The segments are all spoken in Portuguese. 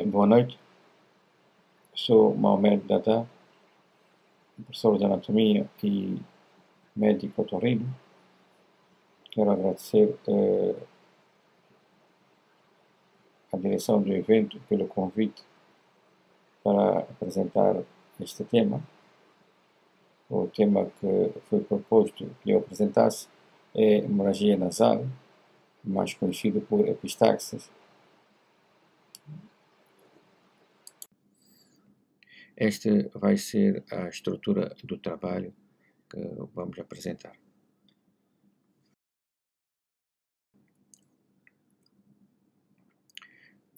Boa noite, sou Mohamed Dada, professor de Anatomia e médico otorrino. Quero agradecer a direção do evento pelo convite para apresentar este tema. O tema que foi proposto que eu apresentasse é hemorragia nasal, mais conhecido por epistaxis. Esta vai ser a estrutura do trabalho que vamos apresentar.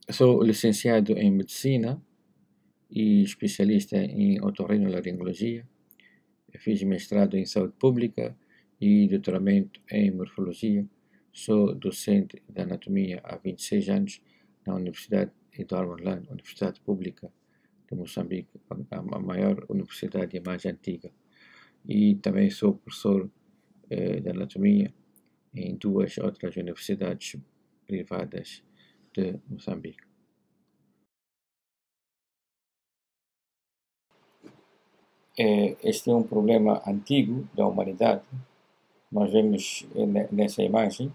Sou licenciado em Medicina e especialista em otorrinolaringologia. Fiz mestrado em Saúde Pública e doutoramento em Morfologia. Sou docente de Anatomia há 26 anos na Universidade Eduardo Mondlane, Universidade Pública de Moçambique, a maior universidade e a mais antiga. E também sou professor de Anatomia em duas outras universidades privadas de Moçambique. Este é um problema antigo da humanidade. Nós vemos nessa imagem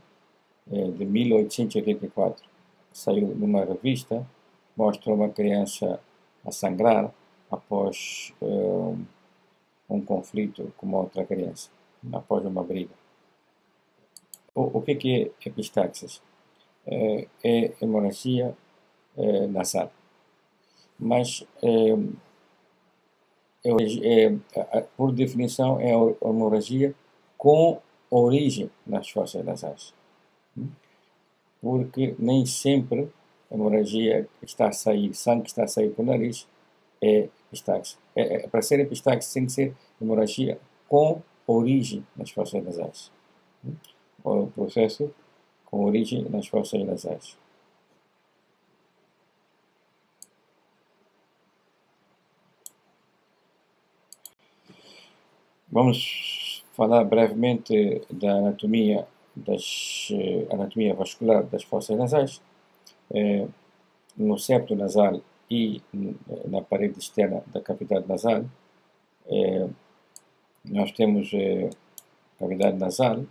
de 1884, que saiu numa revista, mostra uma criança a sangrar após um conflito com uma outra criança, após uma briga. O que é epistaxis? É hemorragia nasal, mas por definição é hemorragia com origem nas fossas nasais, porque nem sempre a hemorragia que está a sair, sangue que está a sair pelo nariz é epistaxis. Para ser epistaxis tem que ser hemorragia com origem nas fossas nasais. O processo com origem nas fossas nasais. Vamos falar brevemente da anatomia vascular das fossas nasais. No septo nasal e na parede externa da cavidade nasal, nós temos cavidade nasal,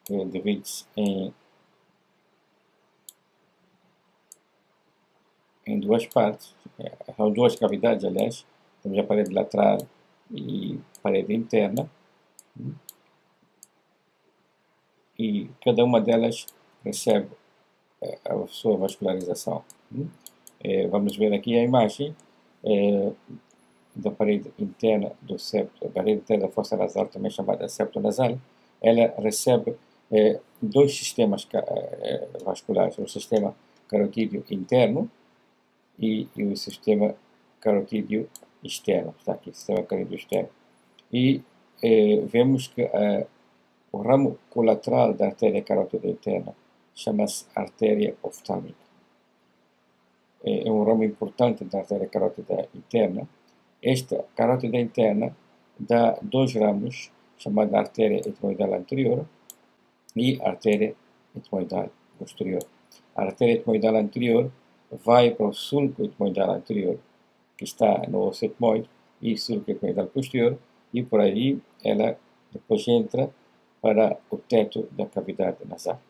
que divide-se em duas partes. São duas cavidades, aliás. Temos a parede lateral e parede interna, e cada uma delas recebe a sua vascularização. Vamos ver aqui a imagem da parede interna do septo, a parede interna da fossa nasal, também chamada septo nasal. Ela recebe dois sistemas vasculares, o sistema carotídeo interno e o sistema carotídeo externo. Está aqui, sistema carotídeo externo. E vemos que o ramo colateral da artéria carótida interna chama-se artéria oftálmica. É um ramo importante da artéria carótida interna. Esta carótida interna dá dois ramos, chamada artéria etmoidal anterior e artéria etmoidal posterior. A artéria etmoidal anterior vai para o sulco etmoidal anterior, que está no osso etmoide, e sulco etmoidal posterior, e por aí ela depois entra para o teto da cavidade nasal,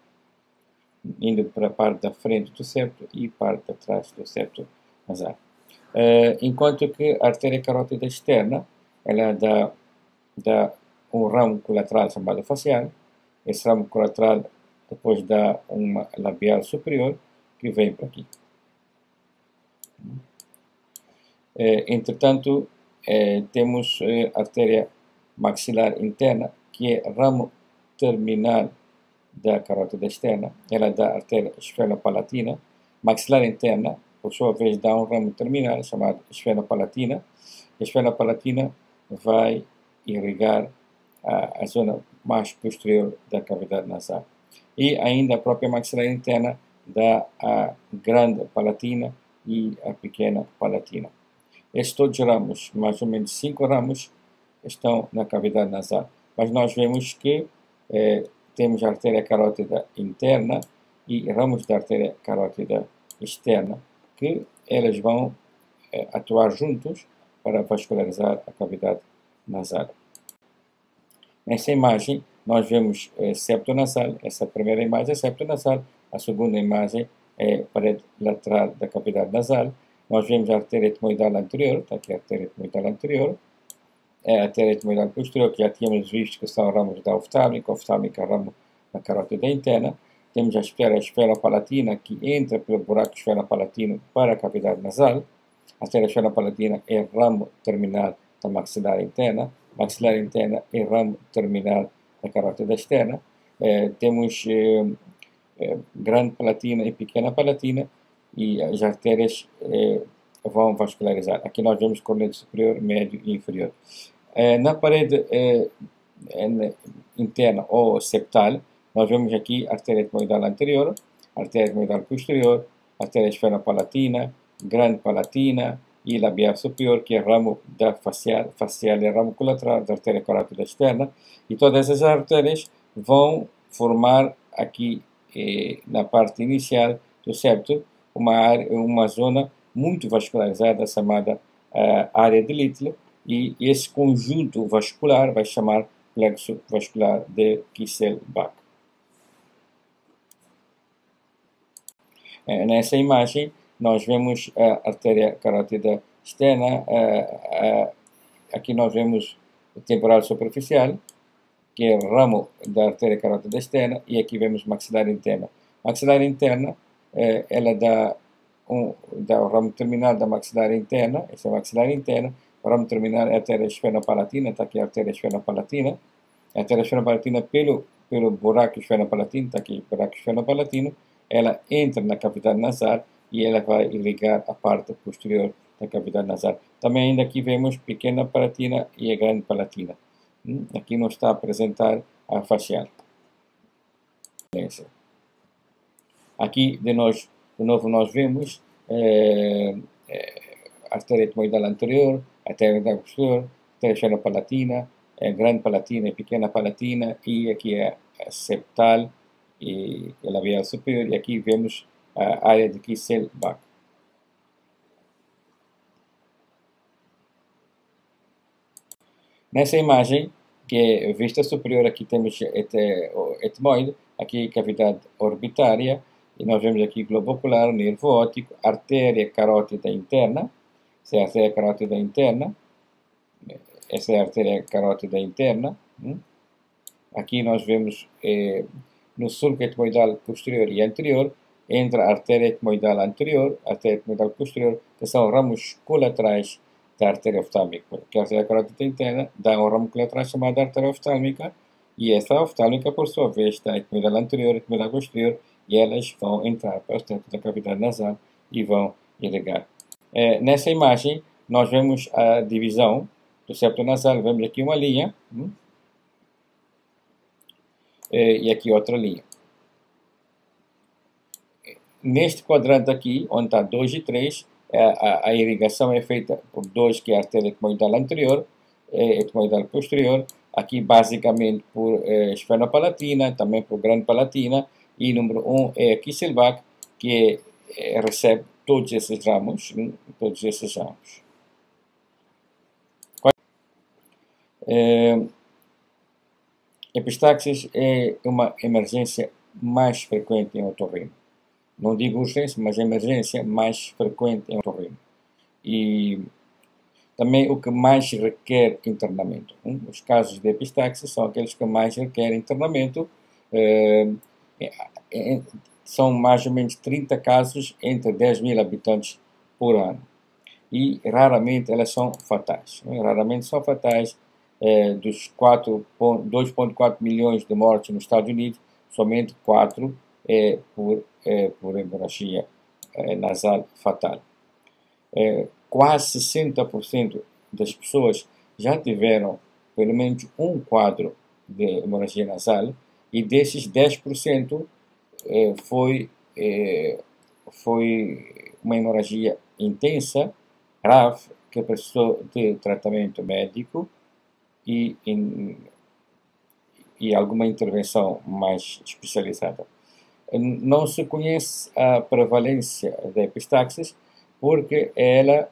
indo para a parte da frente do septo e parte de trás do septo nasal. Enquanto que a artéria carótida externa, ela dá um ramo colateral chamado facial. Esse ramo colateral depois dá uma labial superior que vem para aqui. Entretanto, temos a artéria maxilar interna, que é ramo terminal da carótida externa. Ela dá a artéria esfenopalatina. Maxilar interna, por sua vez, dá um ramo terminal chamado esfenopalatina. A esfenopalatina vai irrigar a zona mais posterior da cavidade nasal. E ainda a própria maxilar interna dá a grande palatina e a pequena palatina. Estes todos ramos, mais ou menos 5 ramos, estão na cavidade nasal. Mas nós vemos que temos a artéria carótida interna e ramos da artéria carótida externa, que elas vão atuar juntos para vascularizar a cavidade nasal. Nessa imagem, nós vemos septo nasal. Essa primeira imagem é septo nasal. A segunda imagem é parede lateral da cavidade nasal. Nós vemos a artéria etmoidal anterior. Está aqui a artéria etmoidal anterior. É a artéria etmoidal posterior, que já tínhamos visto que são ramos da oftálmica. A oftálmica é ramo da carótida interna. Temos a esferopalatina, que entra pelo buraco esferopalatino para a cavidade nasal. A artéria esferopalatina é ramo terminal da maxilar interna. Maxilar interna é ramo terminal da carótida externa. Temos grande palatina e pequena palatina, e as artérias vão vascularizar. Aqui nós vemos corneto superior, médio e inferior. Na parede interna ou septal, nós vemos aqui a artéria etmoidal anterior, a artéria etmoidal posterior, a artéria esferopalatina, grande palatina e labial superior, que é ramo da facial. Facial é ramo colateral da artéria carótida externa, e todas essas artérias vão formar aqui na parte inicial do septo uma zona muito vascularizada chamada área de Littler, e esse conjunto vascular vai chamar plexo vascular de Kissel-Bach. Nessa imagem, nós vemos a artéria carótida externa. Aqui nós vemos o temporal superficial, que é o ramo da artéria carótida externa, e aqui vemos maxilar interna. Maxilar interna, ela dá o ramo terminal da maxilar interna. Essa é a maxilar interna. O ramo terminal é a artéria esferopalatina. Está aqui a artéria esferopalatina. A artéria esferopalatina pelo buraco esfenopalatino. Está aqui o buraco esfenopalatino. Ela entra na cavidade nasal e ela vai irrigar a parte posterior da cavidade nasal. Também ainda aqui vemos pequena palatina e a grande palatina. Aqui não está a apresentar a facial. Aqui de novo nós vemos a artéria etmoidal anterior, a artéria etmoidal posterior, a artéria esferopalatina, a grande palatina e pequena palatina, e aqui é a septal e a labial superior, e aqui vemos a área de Kissel-Bach. Nessa imagem, que é vista superior, aqui temos etmoide, aqui cavidade orbitária, e nós vemos aqui globo ocular, nervo óptico, artéria carótida interna. Essa é a artéria carótida interna. Essa é a artéria carótida interna. Aqui nós vemos no sulco etmoidal posterior e anterior, entra a artéria etmoidal anterior, a artéria etmoidal posterior, que são ramos colaterais da artéria oftálmica, porque a artéria carótida interna dá um ramo colateral chamado artéria oftálmica, e essa oftálmica, por sua vez, da etmoidal anterior e etmoidal posterior, e elas vão entrar para dentro da cavidade nasal e vão irrigar. Nessa imagem, nós vemos a divisão do septo nasal. Vemos aqui uma linha, e aqui outra linha. Neste quadrante aqui, onde está 2 e 3, a irrigação é feita por 2, que é a artéria etmoidal anterior, etmoidal posterior, aqui basicamente por esfenopalatina, também por grande palatina, e número 1 é a Kissel-Bach, que recebe todos esses ramos, Epistaxis é uma emergência mais frequente em otorrino. Não digo urgência, mas emergência mais frequente em otorrino. E também o que mais requer internamento. Os casos de epistaxis são aqueles que mais requerem internamento. São mais ou menos 30 casos entre 10.000 habitantes por ano. E raramente elas são fatais. Raramente são fatais. Dos 2,4 milhões de mortes nos Estados Unidos, somente 4 por hemorragia nasal fatal. Quase 60% das pessoas já tiveram pelo menos um quadro de hemorragia nasal, e desses 10% foi uma hemorragia intensa, grave, que precisou de tratamento médico e alguma intervenção mais especializada. Não se conhece a prevalência da epistaxis, porque ela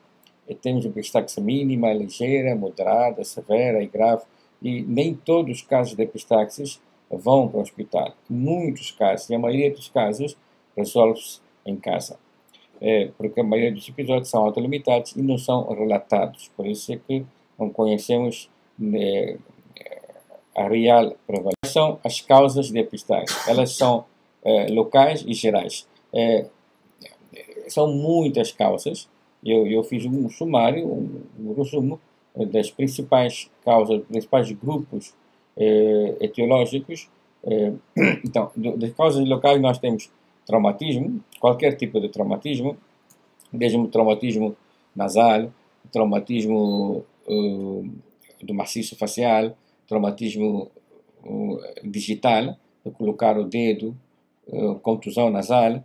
tem epistaxe mínima, ligeira, moderada, severa e grave, e nem todos os casos de epistaxis vão para o hospital. Muitos casos, e a maioria dos casos, resolve-se em casa. Porque a maioria dos episódios são autolimitados e não são relatados. Por isso é que não conhecemos a real prevalência. São as causas de epistaxe. Elas são locais e gerais. São muitas causas. Eu fiz um sumário, um resumo das principais causas, dos principais grupos etiológicos. Então, das causas locais nós temos traumatismo, qualquer tipo de traumatismo, mesmo traumatismo nasal, traumatismo do maciço facial, traumatismo digital, de colocar o dedo, contusão nasal,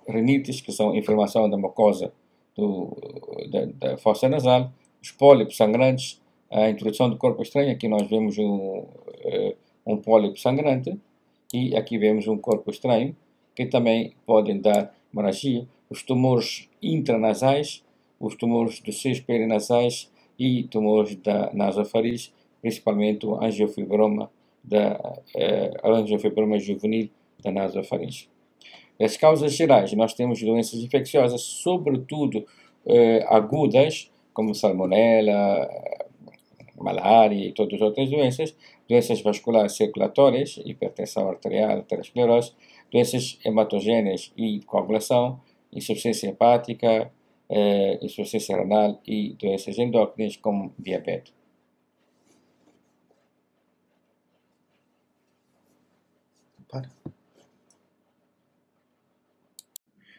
rinites, que são inflamação da mucosa da fossa nasal, os pólipos sangrantes, a introdução do corpo estranho. Aqui nós vemos um pólipo sangrante e aqui vemos um corpo estranho, que também podem dar hemorragia. Os tumores intranasais, os tumores dos seios perinasais e tumores da nasofaringe, principalmente o angiofibroma juvenil da nasofaringe. As causas gerais, nós temos doenças infecciosas, sobretudo agudas, como salmonela, malária e todas as outras doenças, doenças vasculares circulatórias, hipertensão arterial, aterosclerose, doenças hematogêneas e coagulação, insuficiência hepática, insuficiência renal e doenças endócrinas como diabetes.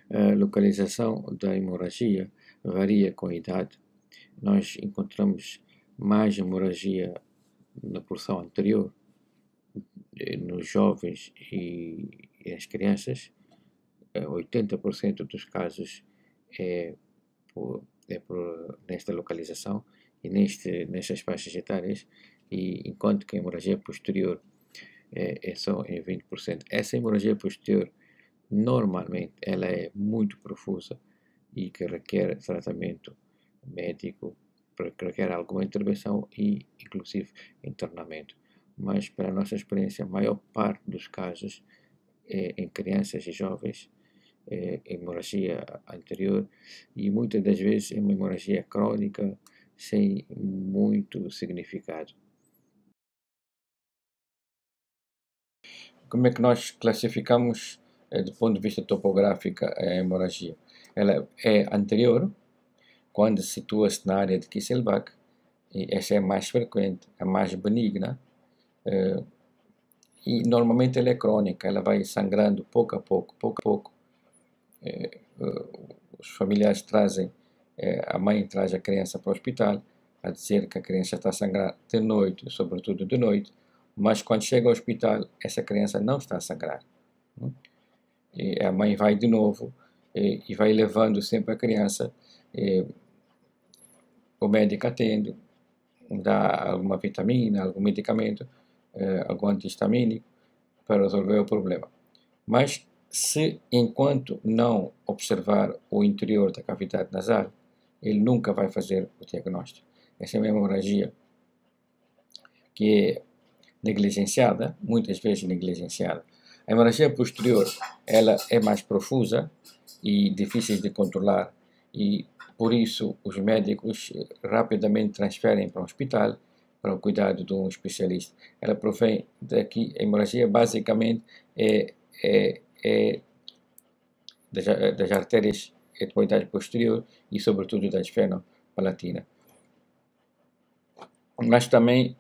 A localização da hemorragia varia com a idade. Nós encontramos mais hemorragia na porção anterior, nos jovens e nas crianças. 80% dos casos é nesta localização e nestas faixas etárias, e enquanto que a hemorragia posterior é só em 20%. Essa hemorragia posterior, normalmente, ela é muito profusa e que requer tratamento médico, que requer alguma intervenção e, inclusive, internamento. Mas, pela nossa experiência, a maior parte dos casos em crianças e jovens é hemorragia anterior, e muitas das vezes é uma hemorragia crônica sem muito significado. Como é que nós classificamos, do ponto de vista topográfico, a hemorragia? Ela é anterior, quando situa-se na área de Kisselbach, e essa é a mais frequente, a mais benigna, e normalmente ela é crônica, ela vai sangrando pouco a pouco. Os familiares trazem, a mãe traz a criança para o hospital a dizer que a criança está a sangrar de noite, sobretudo de noite, mas quando chega ao hospital essa criança não está a sangrar. E a mãe vai de novo e vai levando sempre a criança. O médico atende, dá alguma vitamina, algum medicamento, algum antihistamínico para resolver o problema. Mas se enquanto não observar o interior da cavidade nasal, ele nunca vai fazer o diagnóstico. Essa é uma hemorragia que é negligenciada, muitas vezes negligenciada. A hemorragia posterior, ela é mais profusa e difícil de controlar, e por isso os médicos rapidamente transferem para o hospital para o cuidado de um especialista. Ela provém daqui, a hemorragia basicamente das artérias etimoidais posterior e sobretudo da esfenopalatina. Mas também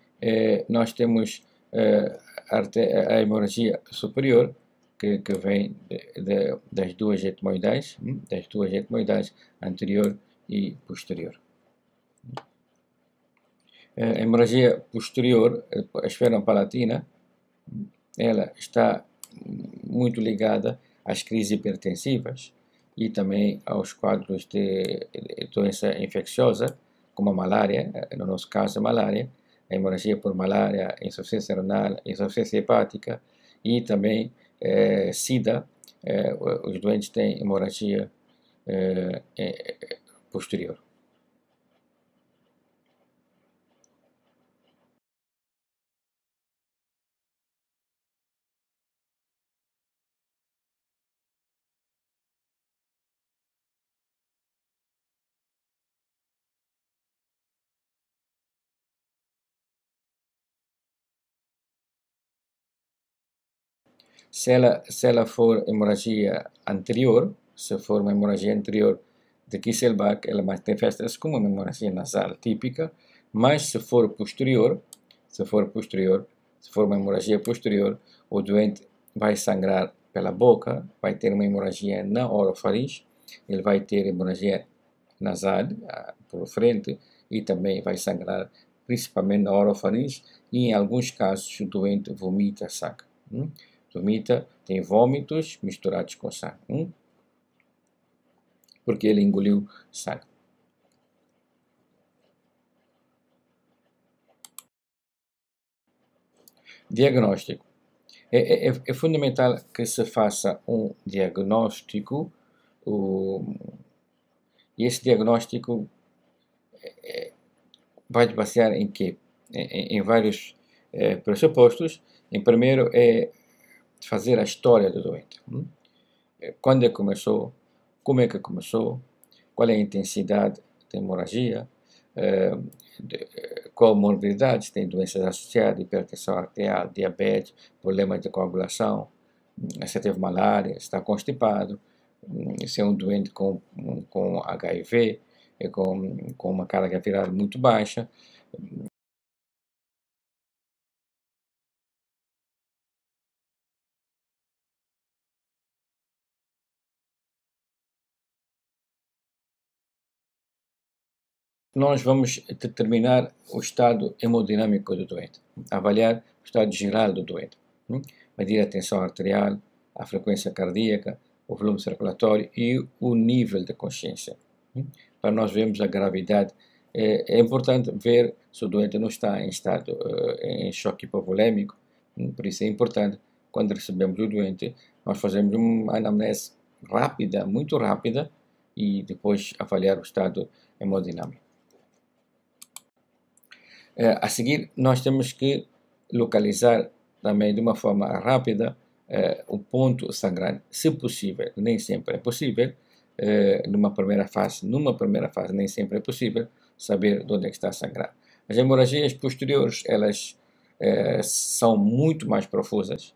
nós temos a hemorragia superior, que vem das duas etmoidais anterior e posterior. A hemorragia posterior, a esfenopalatina, ela está muito ligada às crises hipertensivas e também aos quadros de doença infecciosa, como a malária, no nosso caso a malária, a hemorragia por malária, insuficiência renal, insuficiência hepática e também SIDA, os doentes têm hemorragia posterior. Se ela for hemorragia anterior, se for uma hemorragia anterior de Kisselbach, ela manifesta-se como uma hemorragia nasal típica, mas se for posterior, se for uma hemorragia posterior, o doente vai sangrar pela boca, vai ter uma hemorragia na orofaringe, ele vai ter hemorragia nasal por frente e também vai sangrar principalmente na orofaringe e em alguns casos o doente vomita sangue. Vomita, tem vômitos misturados com sangue, porque ele engoliu sangue. Diagnóstico. É fundamental que se faça um diagnóstico, e esse diagnóstico vai basear em quê? Em vários pressupostos. Em primeiro é fazer a história do doente. Quando é que começou, como é que começou, qual é a intensidade da hemorragia, comorbidades, tem doenças associadas, hipertensão arterial, diabetes, problemas de coagulação, se teve malária, se está constipado, se é um doente com HIV, com uma carga viral muito baixa. Nós vamos determinar o estado hemodinâmico do doente, avaliar o estado geral do doente, medir a tensão arterial, a frequência cardíaca, o volume circulatório e o nível de consciência. Para nós vermos a gravidade, é importante ver se o doente não está em estado em choque hipovolêmico, por isso é importante, quando recebemos o doente, nós fazemos uma anamnese rápida, muito rápida, e depois avaliar o estado hemodinâmico. A seguir, nós temos que localizar também de uma forma rápida o ponto sangrante, se possível. Nem sempre é possível, numa primeira fase nem sempre é possível saber de onde é que está a sangrar. As hemorragias posteriores, elas são muito mais profusas.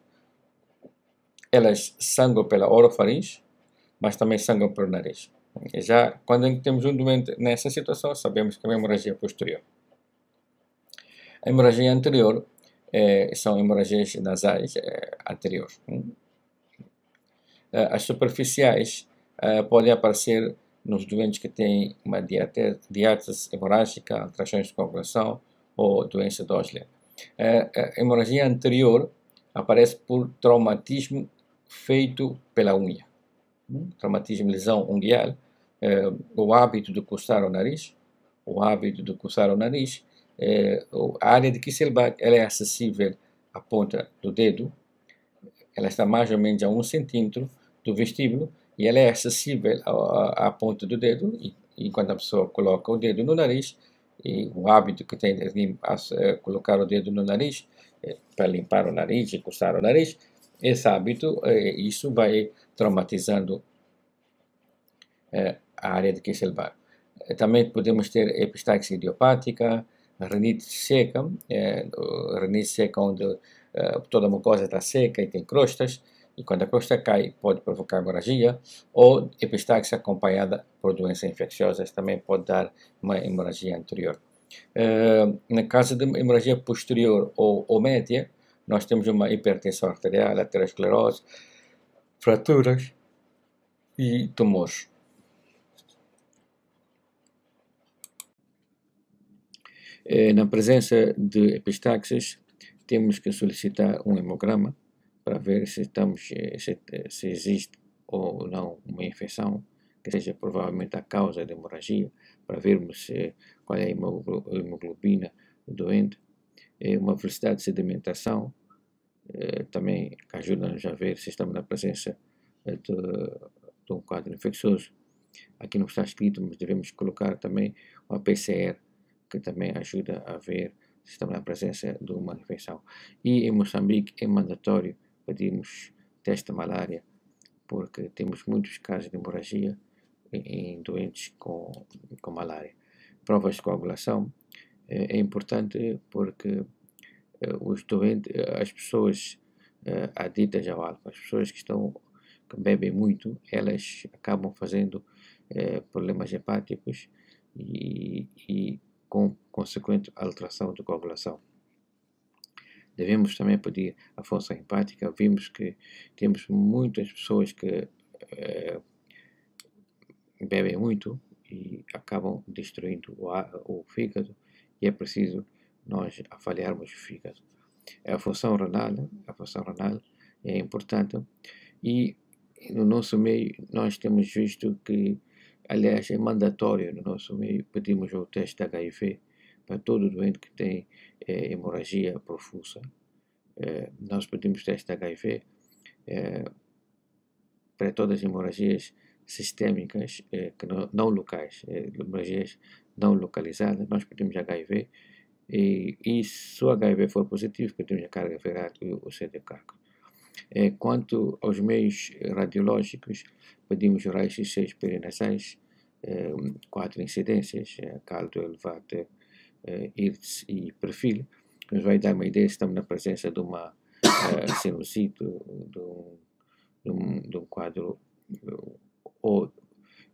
Elas sangram pela orofaringe, mas também sangram pelo nariz. Já quando temos um doente nessa situação, sabemos que é uma hemorragia posterior. A hemorragia anterior são hemorragias nasais anteriores. As superficiais podem aparecer nos doentes que têm uma diátese hemorrágica, alterações de coagulação ou doença de Osler. A hemorragia anterior aparece por traumatismo feito pela unha. Traumatismo, lesão ungueal, o hábito de coçar o nariz, a área de Kisselbach ela é acessível à ponta do dedo, ela está mais ou menos a 1 centímetro do vestíbulo e ela é acessível à ponta do dedo, e quando a pessoa coloca o dedo no nariz, e o hábito que tem de colocar o dedo no nariz para limpar o nariz e coçar o nariz, esse hábito, isso vai traumatizando a área de Kisselbach. Também podemos ter epistaxe idiopática, rinite seca, onde toda a mucosa está seca e tem crostas, e quando a crosta cai pode provocar hemorragia, ou epistaxe acompanhada por doenças infecciosas também pode dar uma hemorragia anterior. Na caso de hemorragia posterior ou média, nós temos uma hipertensão arterial, aterosclerose, fraturas e tumores. Na presença de epistaxes, temos que solicitar um hemograma para ver se existe ou não uma infecção, que seja provavelmente a causa da hemorragia, para vermos qual é a hemoglobina do doente. Uma velocidade de sedimentação também ajuda-nos a ver se estamos na presença de um quadro infeccioso. Aqui não está escrito, mas devemos colocar também uma PCR, que também ajuda a ver se estamos na presença de uma infecção. E em Moçambique é mandatório pedirmos teste de malária, porque temos muitos casos de hemorragia em doentes com malária. Provas de coagulação é importante porque os doentes, as pessoas aditas ao álcool, as pessoas que bebem muito, elas acabam fazendo problemas hepáticos e com consequente alteração de coagulação. Devemos também pedir a função hepática. Vimos que temos muitas pessoas que bebem muito e acabam destruindo o fígado, e é preciso nós avaliarmos o fígado. A função renal é importante, e no nosso meio nós temos visto que, aliás, é mandatório no nosso meio, pedimos o teste de HIV para todo doente que tem hemorragia profusa. Nós pedimos teste de HIV para todas as hemorragias sistémicas, que não locais, hemorragias não localizadas. Nós pedimos HIV, e se o HIV for positivo, pedimos a carga viral e o CDK. Quanto aos meios radiológicos, pedimos raios-x perinasais, 4 incidências, caldo, elevado, IRTS e perfil, que nos vai dar uma ideia se estamos na presença de uma sinusite, de um quadro, ou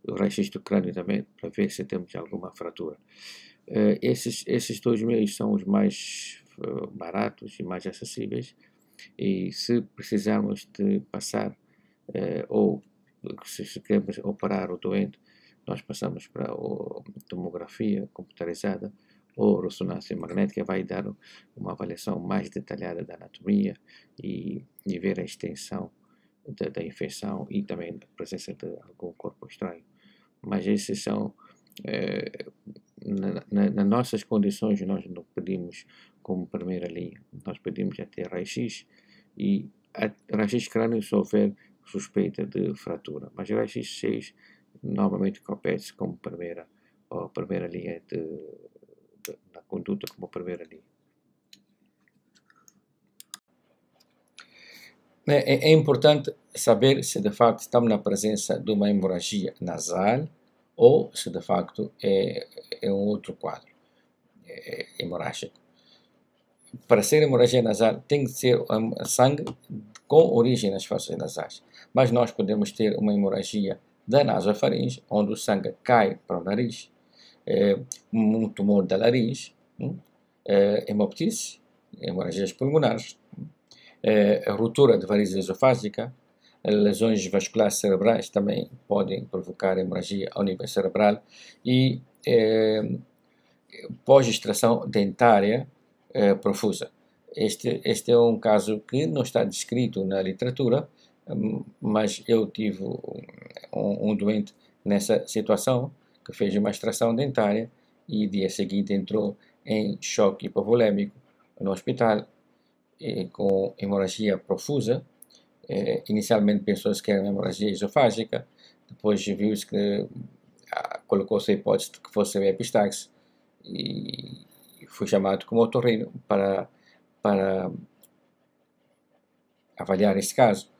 o raio-x do crânio também, para ver se temos alguma fratura. Esses dois meios são os mais baratos e mais acessíveis, e se precisarmos de passar ou se queremos operar o doente, nós passamos para a tomografia computarizada ou ressonância magnética. Vai dar uma avaliação mais detalhada da anatomia e ver a extensão da infecção e também a presença de algum corpo estranho. Mas esses são, nas nossas condições, nós não pedimos como primeira linha. Nós pedimos até raio-x, e raio-x crânio se houver suspeita de fratura, mas raio-x 6 normalmente compete como primeira linha na conduta, como primeira linha. É importante saber se de facto estamos na presença de uma hemorragia nasal ou se de facto é um outro quadro hemorrágico. Para ser hemorragia nasal tem que ser sangue com origem nas fossas nasais, mas nós podemos ter uma hemorragia da nasofaringe, onde o sangue cai para o nariz, um tumor da laringe, hemoptise, hemorragias pulmonares, a ruptura de variz esofágica, lesões vasculares cerebrais também podem provocar hemorragia ao nível cerebral, e pós-extração dentária profusa. Este é um caso que não está descrito na literatura, mas eu tive um doente nessa situação que fez uma extração dentária e dia seguinte entrou em choque hipovolémico no hospital com hemorragia profusa. Inicialmente pensou-se que era uma hemorragia esofágica, depois viu-se que colocou-se a hipótese de que fosse a epistaxe e foi chamado como otorrino para avaliar este caso.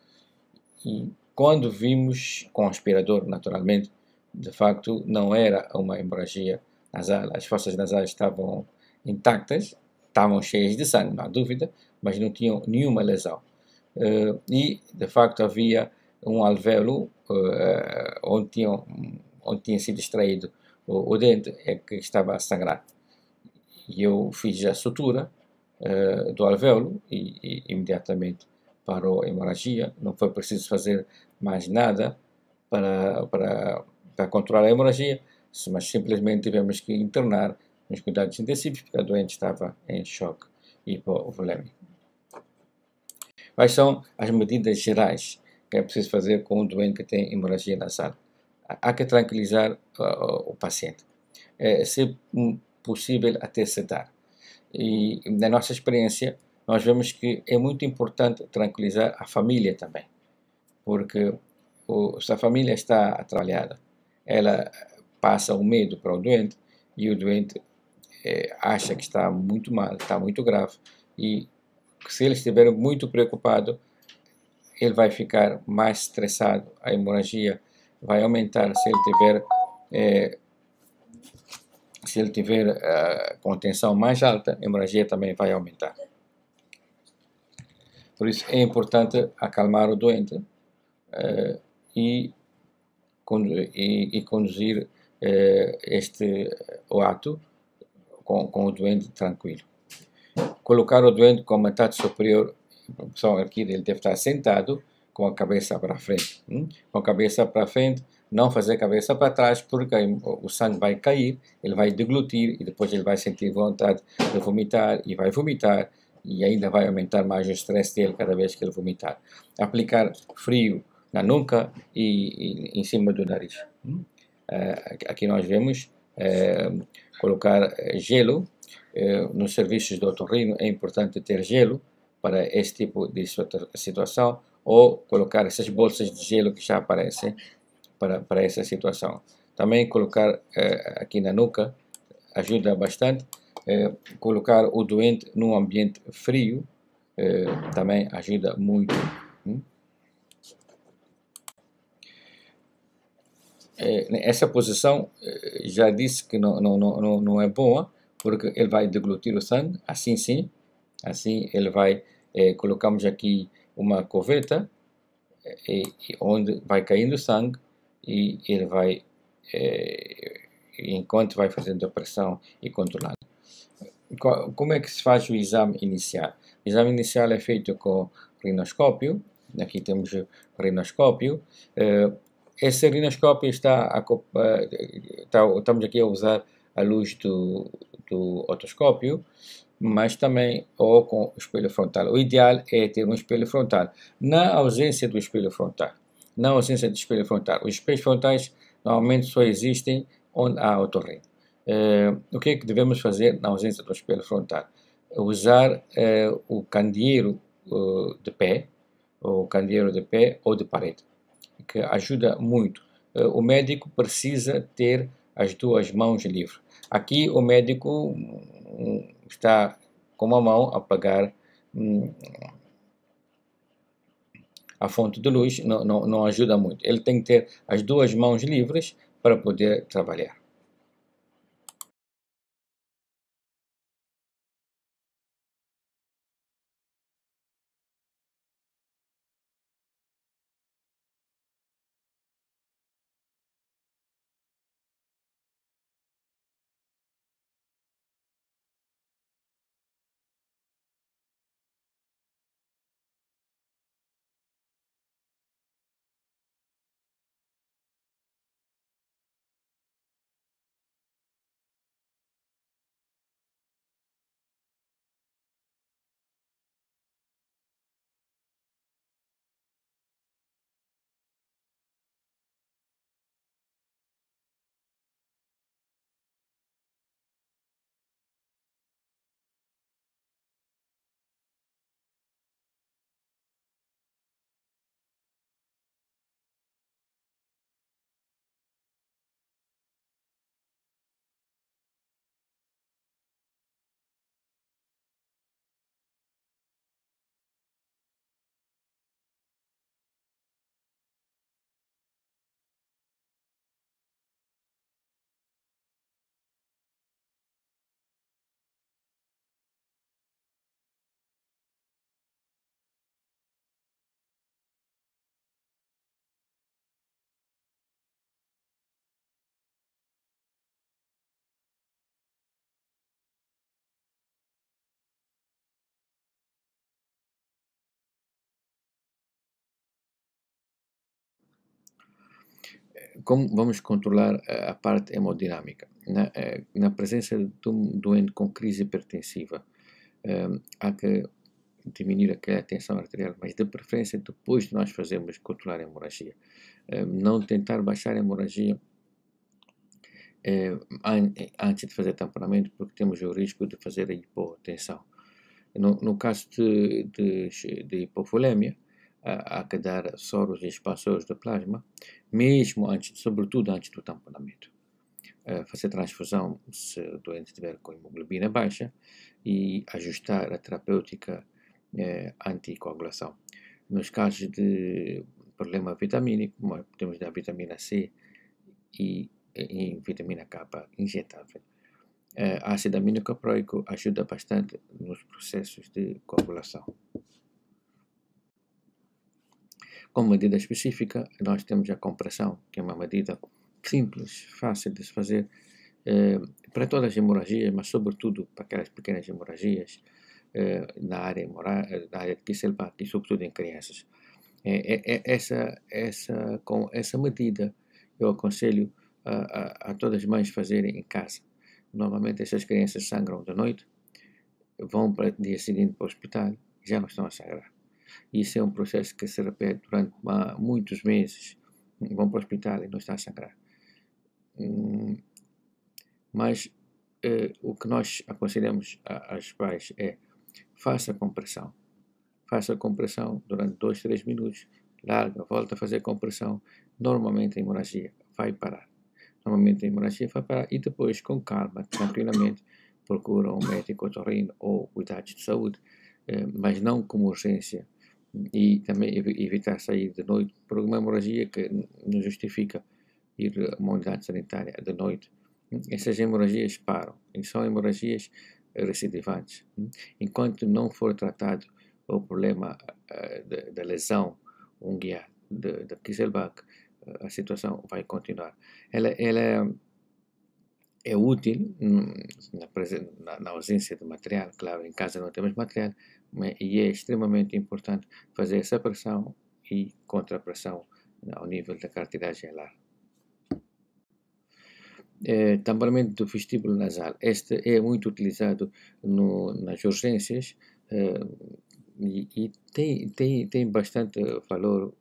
E quando vimos com o aspirador, naturalmente, de facto não era uma hemorragia nasal, as fossas nasais estavam intactas, estavam cheias de sangue, não há dúvida, mas não tinham nenhuma lesão. E de facto havia um alvéolo onde tinha sido extraído o dente, que estava a sangrar. E eu fiz a sutura do alvéolo e imediatamente parou a hemorragia. Não foi preciso fazer mais nada para controlar a hemorragia, mas simplesmente tivemos que internar nos cuidados intensivos porque a doente estava em choque hipovolémico. Quais são as medidas gerais que é preciso fazer com um doente que tem hemorragia nasal? Há que tranquilizar o paciente, se possível até sedar. E na nossa experiência nós vemos que é muito importante tranquilizar a família também, porque se a família está atrapalhada, ela passa o medo para o doente e o doente acha que está muito mal, está muito grave, e se ele estiver muito preocupado, ele vai ficar mais estressado, a hemorragia vai aumentar se ele tiver com tensão mais alta, a hemorragia também vai aumentar. Por isso é importante acalmar o doente e conduzir o ato com o doente tranquilo. Colocar o doente com a metade superior, aqui ele deve estar sentado com a cabeça para frente. Com a cabeça para frente, não fazer a cabeça para trás, porque o sangue vai cair, ele vai deglutir e depois ele vai sentir vontade de vomitar e vai vomitar, e ainda vai aumentar mais o estresse dele cada vez que ele vomitar. Aplicar frio na nuca e em cima do nariz. Aqui nós vemos colocar gelo. Nos serviços de otorrino é importante ter gelo para esse tipo de situação, ou colocar essas bolsas de gelo que já aparecem para essa situação. Também colocar aqui na nuca ajuda bastante. Colocar o doente num ambiente frio também ajuda muito. Essa posição já disse que não é boa, porque ele vai deglutir o sangue, assim sim, assim ele vai, colocamos aqui uma coveta, onde vai caindo sangue, e ele vai, enquanto vai fazendo a pressão e controlando. Como é que se faz o exame inicial? O exame inicial é feito com rinoscópio. Aqui temos o rinoscópio. Esse rinoscópio estamos aqui a usar a luz do otoscópio, mas também ou com o espelho frontal. O ideal é ter um espelho frontal. Na ausência do espelho frontal, os espelhos frontais normalmente só existem onde há otorrino. O que é que devemos fazer na ausência do espelho frontal? Usar o candeeiro de pé, ou de parede, que ajuda muito. O médico precisa ter as duas mãos livres. Aqui o médico está com uma mão a apagar a fonte de luz, não ajuda muito. Ele tem que ter as duas mãos livres para poder trabalhar. Como vamos controlar a parte hemodinâmica? Na presença de um doente com crise hipertensiva, há que diminuir aquela tensão arterial, mas de preferência depois de nós fazermos controlar a hemorragia. Não tentar baixar a hemorragia antes de fazer tamponamento, porque temos o risco de fazer a hipotensão. No caso de hipovolemia, a quedar soros e expansores do plasma, mesmo antes, sobretudo antes do tamponamento. Fazer transfusão se o doente estiver com hemoglobina baixa e ajustar a terapêutica anticoagulação. Nos casos de problema vitamínico, temos da vitamina C e vitamina K injetável. Ácido aminocaproico ajuda bastante nos processos de coagulação. Como medida específica, nós temos a compressão, que é uma medida simples, fácil de se fazer para todas as hemorragias, mas sobretudo para aquelas pequenas hemorragias na área de Kisselbach e sobretudo em crianças. Com essa medida eu aconselho a todas as mães fazerem em casa. Normalmente essas crianças sangram de noite, vão para o dia seguinte para o hospital e já não estão a sangrar. Isso é um processo que se repete durante muitos meses. Vão para o hospital e não estão a sangrar. Mas o que nós aconselhamos aos pais é: faça compressão. Faça a compressão durante 2, 3 minutos, larga, volta a fazer compressão. Normalmente a hemorragia vai parar. E depois, com calma, tranquilamente, procura um médico otorrino ou cuidados de saúde, mas não como urgência. E também evitar sair de noite por uma hemorragia que não justifica ir a uma unidade sanitária de noite. Essas hemorragias param e são hemorragias recidivantes. Enquanto não for tratado o problema da lesão unguear de Kisselbach, a situação vai continuar. Ela é útil na ausência de material. Claro, em casa não temos material, e é extremamente importante fazer essa pressão e contrapressão ao nível da cartilagem alar. Tamponamento do vestíbulo nasal. Este é muito utilizado nas urgências e tem bastante valor,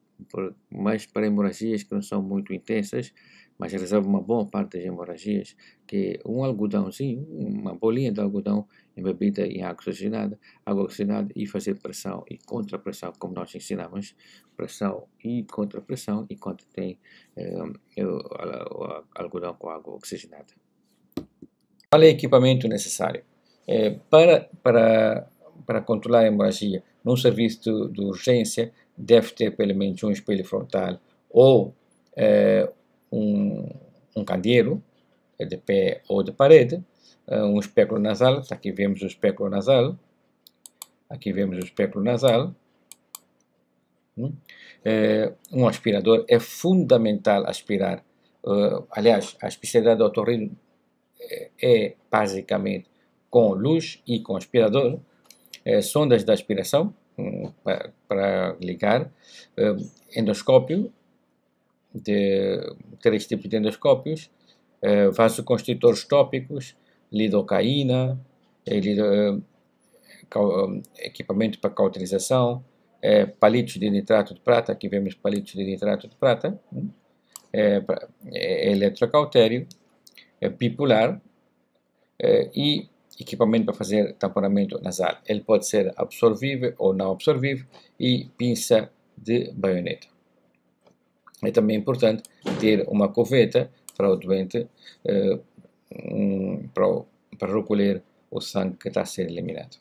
mais para hemorragias que não são muito intensas, mas resolve uma boa parte das hemorragias, que um algodãozinho, uma bolinha de algodão embebida em água oxigenada e fazer pressão e contrapressão, como nós ensinamos, pressão e contrapressão, enquanto tem o algodão com água oxigenada. Qual é o equipamento necessário? Para controlar a hemorragia, num serviço de urgência, deve ter pelo menos um espelho frontal ou um candeeiro de pé ou de parede, um espéculo nasal. Aqui vemos o espéculo nasal. Um aspirador. É fundamental aspirar. Aliás, a especialidade do otorrino é basicamente com luz e com aspirador. Sondas de aspiração para ligar, endoscópio, de 3 tipos de endoscópios, vasoconstritores tópicos, lidocaína, equipamento para cauterização, palitos de nitrato de prata. Aqui vemos palitos de nitrato de prata, eletrocautério, bipolar e equipamento para fazer tamponamento nasal. Ele pode ser absorvível ou não absorvível e pinça de baioneta. É também importante ter uma cuveta para o doente para recolher o sangue que está a ser eliminado.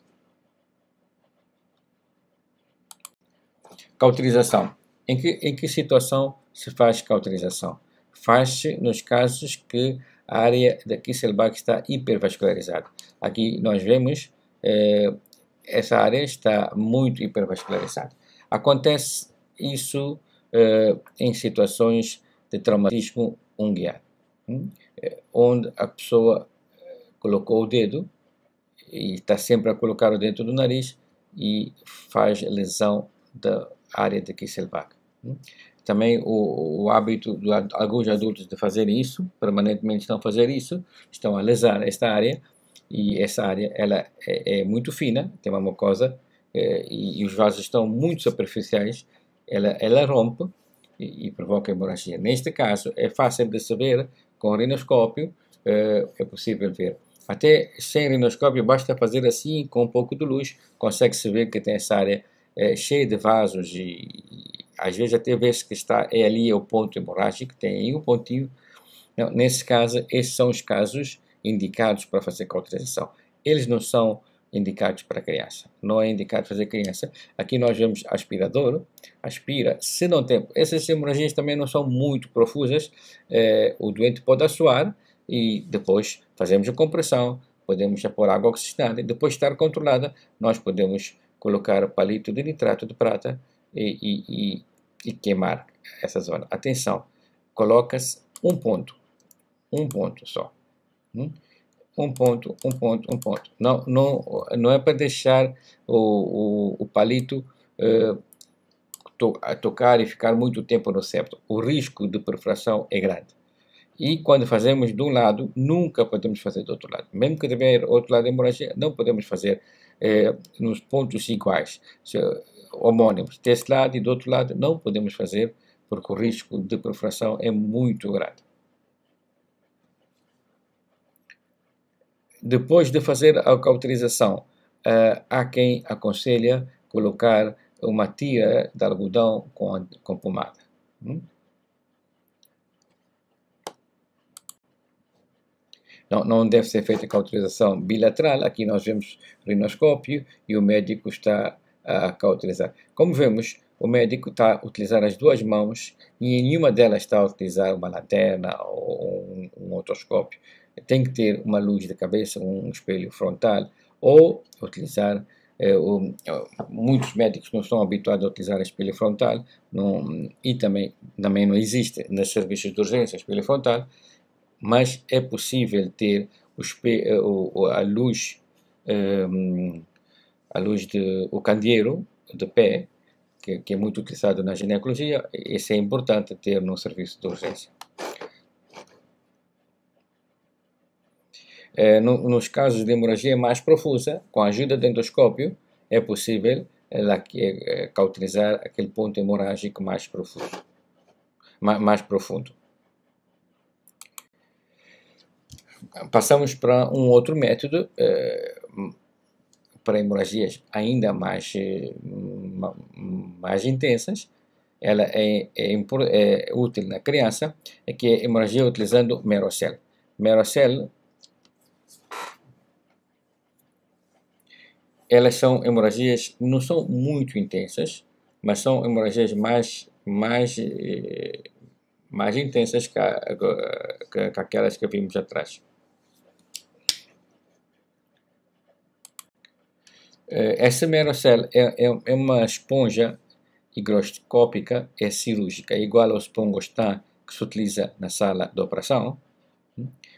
Cauterização. Em que situação se faz cauterização? Faz-se nos casos que a área da Kisselbach está hipervascularizada. Aqui nós vemos essa área está muito hipervascularizada. Acontece isso em situações de traumatismo unguear, onde a pessoa colocou o dedo e está sempre a colocar o dedo no nariz e faz lesão da área de Kisselbach. Também o hábito de alguns adultos de fazer isso, permanentemente estão a fazer isso, estão a lesar esta área, e essa área ela é muito fina, tem uma mucosa e os vasos estão muito superficiais, ela rompe e provoca hemorragia. Neste caso é fácil de se ver, com o rinoscópio é possível ver. Até sem rinoscópio basta fazer assim, com um pouco de luz, consegue-se ver que tem essa área cheia de vasos às vezes até vê-se que é ali o ponto hemorrágico, tem aí um pontinho. Não, nesse caso, esses são os casos indicados para fazer cauterização. Eles não são indicados para criança. Não é indicado fazer criança. Aqui nós vemos aspirador, aspira. Se não tem, essas hemorragias também não são muito profusas, o doente pode assoar e depois fazemos a compressão, podemos já pôr água oxigenada e depois de estar controlada, nós podemos colocar palito de nitrato de prata e queimar essa zona. Atenção, coloca-se um ponto só. Um ponto. Não é para deixar o palito tocar e ficar muito tempo no septo. O risco de perfuração é grande. E quando fazemos de um lado, nunca podemos fazer do outro lado. Mesmo que tiver outro lado de hemorragia, não podemos fazer nos pontos iguais, homônimos. Desse lado e do outro lado, não podemos fazer, porque o risco de perfuração é muito grande. Depois de fazer a cauterização, há quem aconselha colocar uma tira de algodão com pomada. Não deve ser feita a cauterização bilateral. Aqui nós vemos o rinoscópio e o médico está a cauterizar. Como vemos, o médico está a utilizar as duas mãos e em nenhuma delas está a utilizar uma lanterna ou um otoscópio. Tem que ter uma luz de cabeça, um espelho frontal, ou utilizar, muitos médicos não estão habituados a utilizar espelho frontal, e também não existe nos serviços de urgência espelho frontal, mas é possível ter o candeeiro de pé, que é muito utilizado na ginecologia. Isso é importante ter no serviço de urgência. Nos casos de hemorragia mais profusa, com a ajuda do endoscópio, é possível cauterizar aquele ponto hemorrágico mais profundo. Passamos para um outro método, para hemorragias ainda mais intensas. Ela é útil na criança, que é hemorragia utilizando Merocel. Merocel, elas são hemorragias, não são muito intensas, mas são hemorragias mais intensas que aquelas que vimos atrás. Essa Merocel é uma esponja higroscópica, é cirúrgica, igual ao esponja que se utiliza na sala de operação.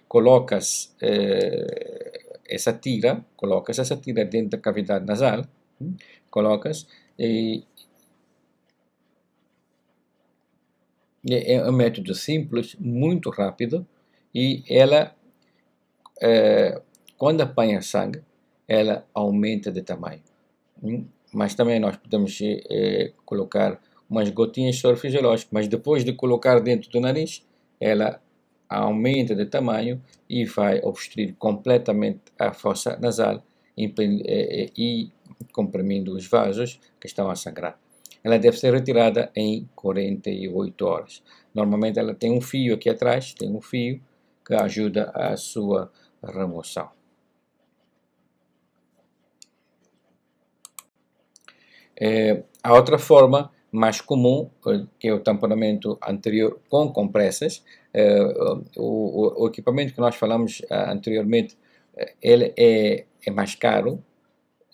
Coloca-se essa tira dentro da cavidade nasal, é um método simples, muito rápido, e ela, quando apanha sangue, ela aumenta de tamanho. Mas também nós podemos colocar umas gotinhas de soro fisiológico, mas depois de colocar dentro do nariz, ela aumenta de tamanho e vai obstruir completamente a fossa nasal e comprimindo os vasos que estão a sangrar. Ela deve ser retirada em 48 horas. Normalmente ela tem um fio aqui atrás, que ajuda a sua remoção. A outra forma mais comum, que é o tamponamento anterior com compressas. O equipamento que nós falamos anteriormente, ele é mais caro.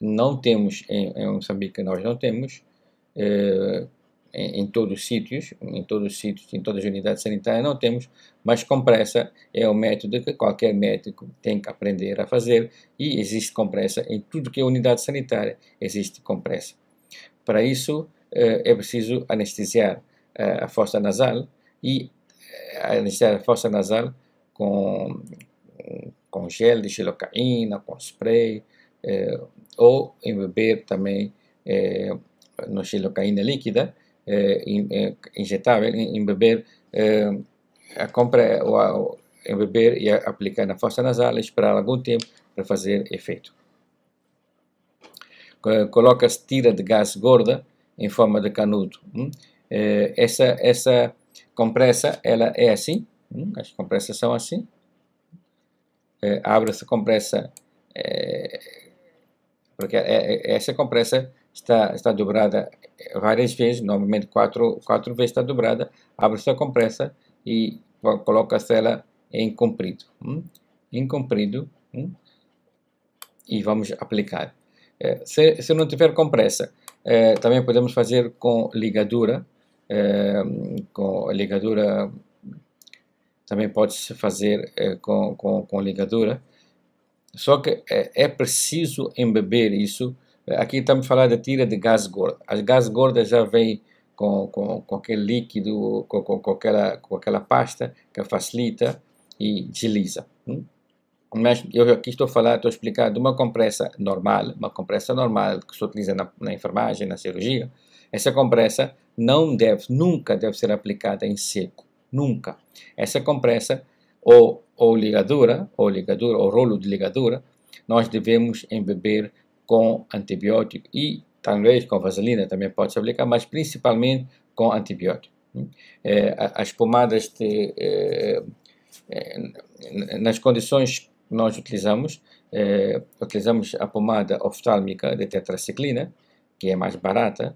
Não temos em Moçambique, nós não temos em todos os sítios, em todas as unidades sanitárias não temos, mas compressa é um método que qualquer médico tem que aprender a fazer, e existe compressa em tudo que é unidade sanitária, existe compressa. Para isso é preciso anestesiar a fossa nasal, e anestesiar a fossa nasal com gel de xilocaína, com spray, ou embeber também no xilocaína líquida, injetável, embeber embeber e aplicar na fossa nasal e esperar algum tempo para fazer efeito. Coloca-se tira de gás gorda em forma de canudo. Essa compressa, ela é assim, as compressas são assim. Abre-se a compressa, porque essa compressa está dobrada várias vezes, normalmente quatro vezes está dobrada. Abre-se a compressa e coloca-se ela em comprido, e vamos aplicar. Se não tiver compressa, também podemos fazer com ligadura. Com ligadura também pode-se fazer com ligadura. Só que é preciso embeber isso. Aqui estamos a falar da tira de gás gordo. A gás gorda já vem com aquele líquido, com aquela pasta que facilita e desliza. Mas eu aqui estou a explicar de uma compressa normal que se utiliza na enfermagem, na cirurgia. Essa compressa nunca deve ser aplicada em seco, nunca. Essa compressa ou ligadura, ou rolo de ligadura, nós devemos embeber com antibiótico e talvez com vaselina também pode se aplicar, mas principalmente com antibiótico. As pomadas nas condições que nós utilizamos a pomada oftálmica de tetraciclina, que é mais barata.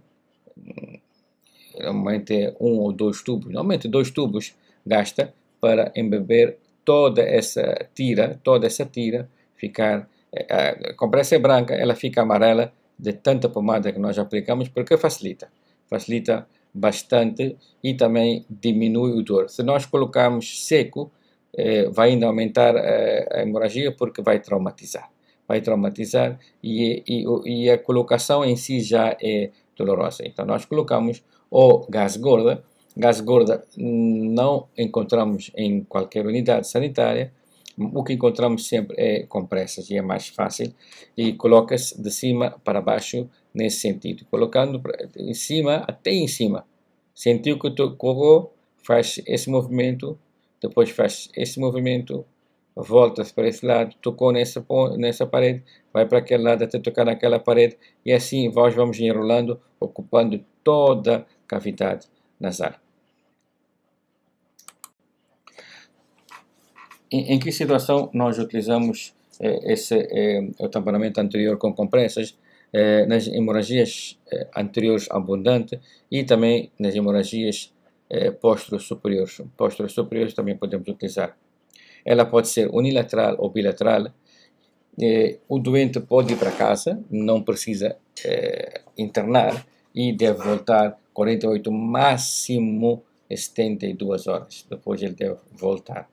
Normalmente é 1 ou 2 tubos, normalmente 2 tubos gasta para embeber toda essa tira ficar, a compressa é branca, ela fica amarela de tanta pomada que nós aplicamos, porque facilita bastante e também diminui o dor. Se nós colocarmos seco, vai ainda aumentar a hemorragia, porque vai traumatizar e a colocação em si já é dolorosa. Então nós colocamos ou gás gorda não encontramos em qualquer unidade sanitária. O que encontramos sempre é compressas, e é mais fácil, e coloca-se de cima para baixo nesse sentido, colocando em cima, até em cima. Sentiu que tocou, faz esse movimento, depois faz esse movimento, volta-se para esse lado, tocou nessa parede, vai para aquele lado até tocar naquela parede, e assim nós vamos enrolando, ocupando toda a cavidade nasal. Em que situação nós utilizamos o tamponamento anterior com compressas? Nas hemorragias anteriores abundantes e também nas hemorragias pósturas superiores. Pósturas superiores também podemos utilizar. Ela pode ser unilateral ou bilateral. O doente pode ir para casa, não precisa internar, e deve voltar 48, máximo 72 horas. Depois ele deve voltar.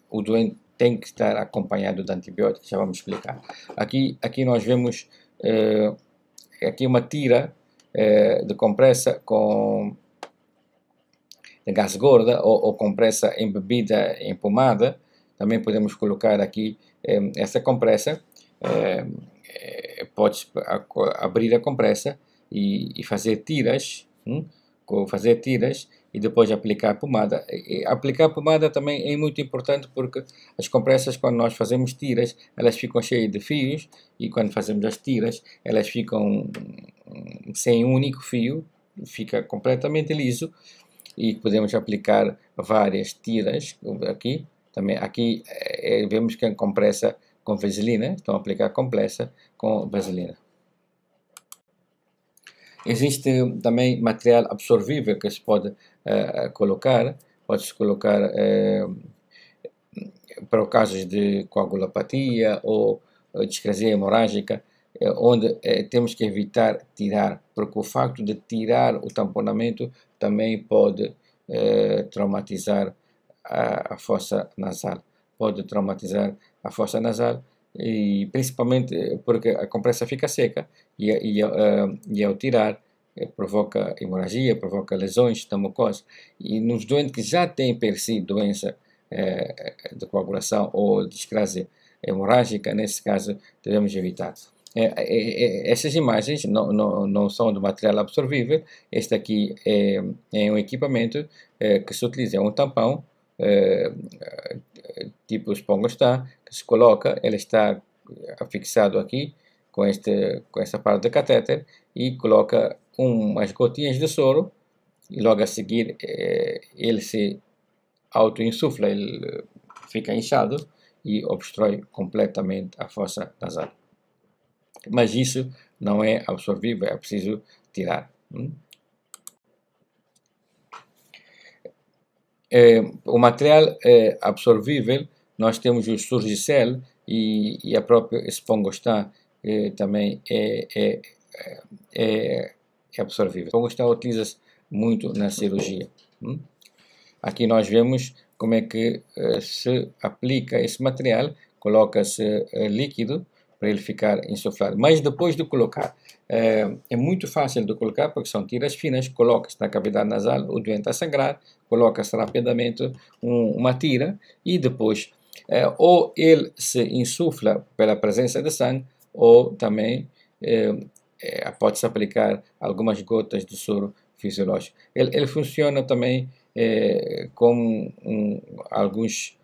O doente tem que estar acompanhado de antibióticos, já vamos explicar. Aqui nós vemos aqui uma tira de compressa com gás gorda ou compressa embebida em pomada. Também podemos colocar aqui essa compressa. Pode abrir a compressa e fazer tiras, e depois aplicar pomada. Aplicar pomada também é muito importante, porque as compressas, quando nós fazemos tiras, elas ficam cheias de fios, e quando fazemos as tiras, elas ficam sem um único fio, fica completamente liso, e podemos aplicar várias tiras. Aqui vemos que é compressa com vaselina, então aplicar compressa com vaselina. Existe também material absorvível que se pode colocar. Pode-se colocar para casos de coagulopatia ou discrasia hemorrágica, onde temos que evitar tirar, porque o facto de tirar o tamponamento também pode traumatizar a fossa nasal. E principalmente porque a compressa fica seca, e ao tirar provoca hemorragia, provoca lesões da mucosa. E nos doentes que já têm per si doença de coagulação ou discrasia hemorrágica, nesse caso devemos evitar. Essas imagens não são de material absorvível. Este aqui é um equipamento que se utiliza, é um tampão tipo esponja, que se coloca, ele está afixado aqui com essa parte do catéter, e coloca umas gotinhas de soro e logo a seguir ele se auto-insufla, ele fica inchado e obstrói completamente a fossa nasal. Mas isso não é absorvível, é preciso tirar. O material absorvível, nós temos o Surgicel e a própria Spongostan também é absorvível. Spongostan utiliza-se muito na cirurgia. Aqui nós vemos como é que se aplica esse material, coloca-se líquido para ele ficar insuflado. Mas depois de colocar, é muito fácil de colocar porque são tiras finas, coloca-se na cavidade nasal, o doente a sangrar, coloca-se rapidamente uma tira e depois ou ele se insufla pela presença de sangue ou também pode-se aplicar algumas gotas de soro fisiológico. Ele funciona também com alguns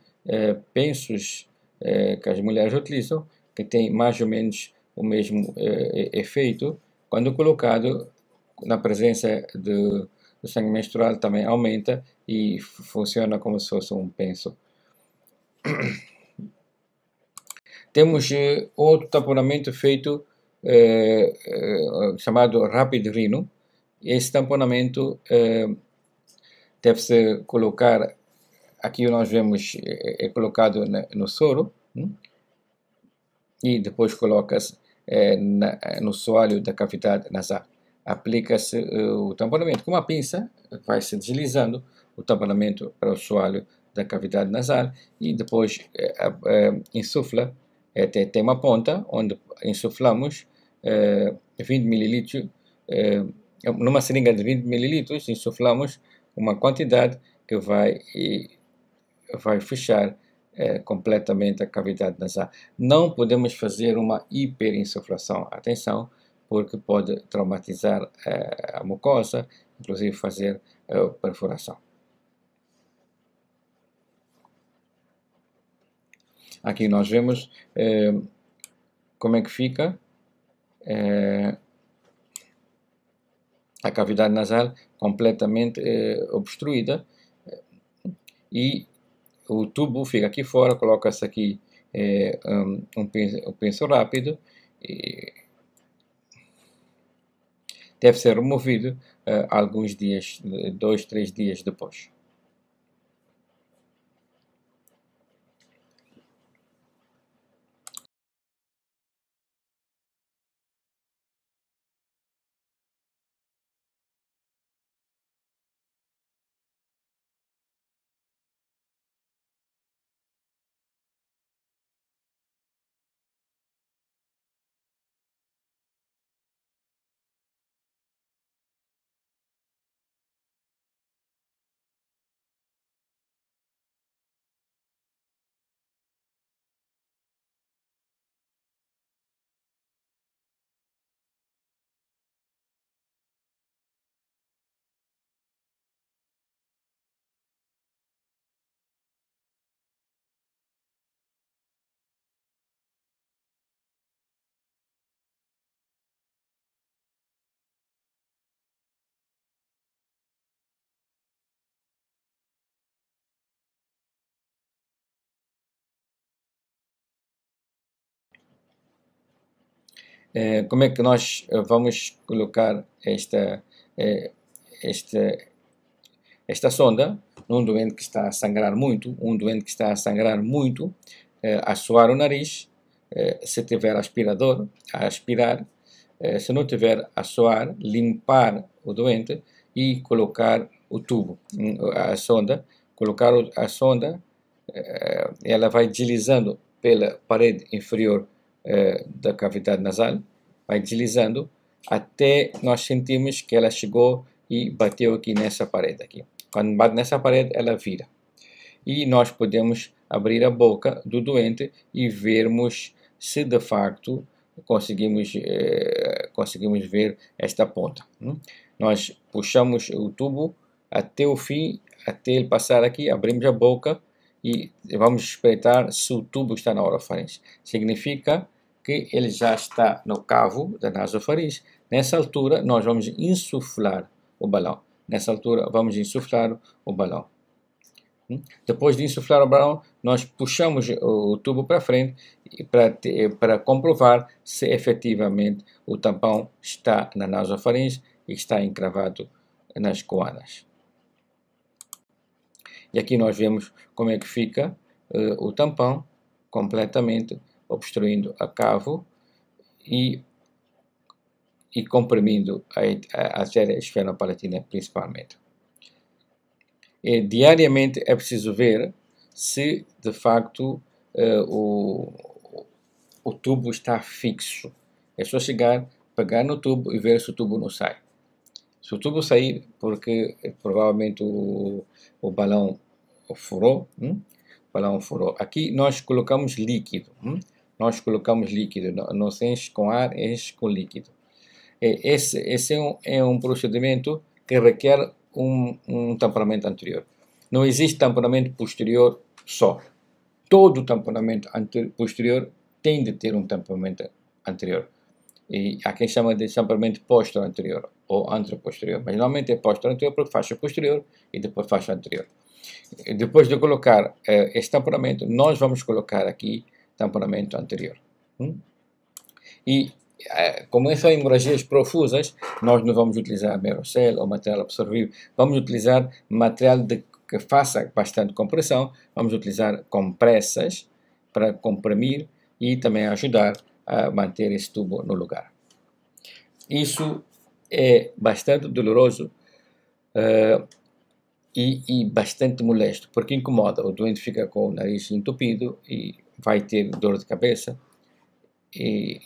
pensos que as mulheres utilizam, que tem mais ou menos o mesmo efeito, quando colocado na presença do sangue menstrual também aumenta e funciona como se fosse um penso. Temos outro tamponamento feito chamado Rapid Rhino. Esse tamponamento deve-se colocar, aqui nós vemos, é colocado no soro, e depois coloca-se no soalho da cavidade nasal. Aplica-se o tamponamento com uma pinça, vai-se deslizando o tamponamento para o soalho da cavidade nasal e depois insufla, tem uma ponta onde insuflamos 20 ml, numa seringa de 20 ml, insuflamos uma quantidade que vai fechar completamente a cavidade nasal. Não podemos fazer uma hiperinsuflação, atenção, porque pode traumatizar a mucosa, inclusive fazer perfuração. Aqui nós vemos como é que fica a cavidade nasal completamente obstruída e o tubo fica aqui fora, coloca-se aqui um penso rápido e deve ser removido alguns dias, 2, 3 dias depois. Como é que nós vamos colocar esta sonda num doente que está a sangrar muito, a suar o nariz, se tiver aspirador, a aspirar, se não tiver a suar, limpar o doente e colocar o tubo, a sonda, ela vai deslizando pela parede inferior da cavidade nasal, vai deslizando até nós sentimos que ela chegou e bateu aqui nessa parede aqui. Quando bate nessa parede, ela vira. E nós podemos abrir a boca do doente e vermos se de facto conseguimos ver esta ponta. Nós puxamos o tubo até o fim, até ele passar aqui, abrimos a boca e vamos espreitar se o tubo está na orofaringe. Significa que ele já está no cavo da nasofaringe. Nessa altura, nós vamos insuflar o balão. Nessa altura, vamos insuflar o balão. Depois de insuflar o balão, nós puxamos o tubo para frente para comprovar se efetivamente o tampão está na nasofaringe e está encravado nas coanas. E aqui nós vemos como é que fica o tampão completamente obstruindo a cavo e comprimindo a artéria esfenopalatina principalmente. Diariamente é preciso ver se de facto o tubo está fixo. É só chegar, pegar no tubo e ver se o tubo não sai. Se o tubo sair, porque provavelmente o balão furou, balão furou. Aqui nós colocamos líquido. Nós colocamos líquido, não se enche com ar, enche com líquido. Esse é um procedimento que requer um tamponamento anterior. Não existe tamponamento posterior só. Todo tamponamento posterior tem de ter um tamponamento anterior. E há quem chama de tamponamento posterior ou anteroposterior. Mas normalmente é posterior porque faixa posterior e depois faixa anterior. Depois de colocar esse tamponamento, nós vamos colocar aqui tamponamento anterior. E como são hemorragias profusas, nós não vamos utilizar Merocel ou material absorvível, vamos utilizar material que faça bastante compressão, vamos utilizar compressas para comprimir e também ajudar a manter esse tubo no lugar. Isso é bastante doloroso e bastante molesto, porque incomoda. O doente fica com o nariz entupido e vai ter dor de cabeça e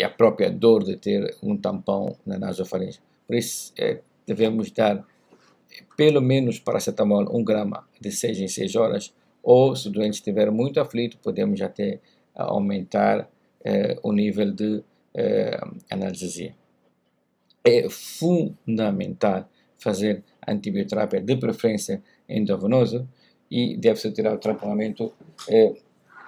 a própria dor de ter um tampão na nasofaringe. Por isso, devemos dar pelo menos paracetamol 1 grama de 6 em 6 horas, ou se o doente estiver muito aflito, podemos até aumentar o nível de analgesia. É fundamental fazer antibioterapia, de preferência endovenosa, e deve-se tirar o tamponamento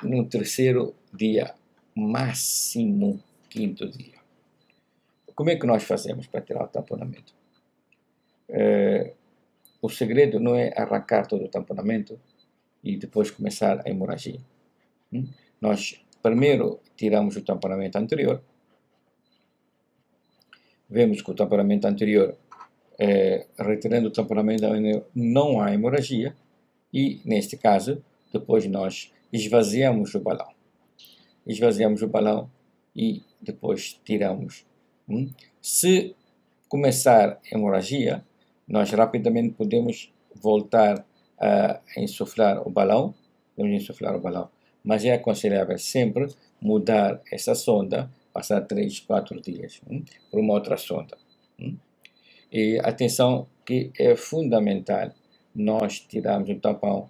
no 3º dia, máximo 5º dia. Como é que nós fazemos para tirar o tamponamento? O segredo não é arrancar todo o tamponamento e depois começar a hemorragia. Nós primeiro tiramos o tamponamento anterior, vemos que o tamponamento anterior, retirando o tamponamento anterior, não há hemorragia, e neste caso, depois nós esvaziamos o balão. Esvaziamos o balão e depois tiramos. Se começar hemorragia, nós rapidamente podemos voltar a insuflar o balão. Podemos insuflar o balão, mas é aconselhável sempre mudar essa sonda, passar 3, 4 dias por uma outra sonda. E atenção que é fundamental nós tirarmos o tampão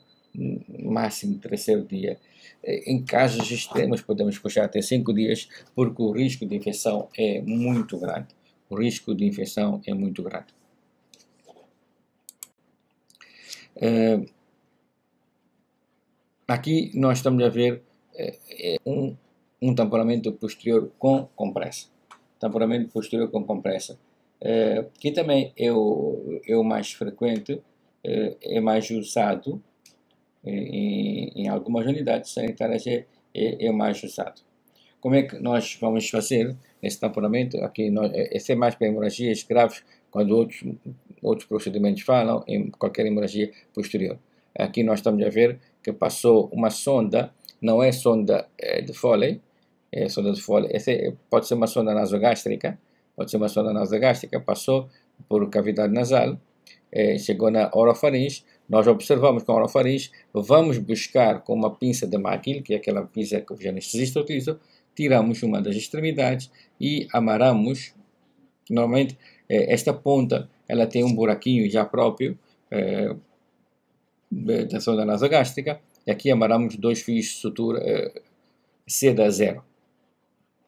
máximo 3º dia. Em casos extremos podemos puxar até 5 dias, porque o risco de infecção é muito grande. O risco de infecção é muito grande. Aqui nós estamos a ver um tamponamento posterior com compressa. Tamponamento posterior com compressa. Que também é o mais frequente, é mais usado em algumas unidades sanitárias, é mais usado. Como é que nós vamos fazer esse tamponamento? Aqui esse é mais para hemorragias graves, quando outros procedimentos falam em qualquer hemorragia posterior. Aqui nós estamos a ver que passou uma sonda, não é sonda de Foley, é sonda de Foley, pode ser uma sonda nasogástrica, passou por cavidade nasal, chegou na orofaringe. Nós observamos com a orofaringe, vamos buscar com uma pinça de McGill, que é aquela pinça que o anestesista utiliza, tiramos uma das extremidades e amarramos. Normalmente esta ponta ela tem um buraquinho já próprio da sonda nasogástrica, e aqui amarramos 2 fios de sutura seda 0,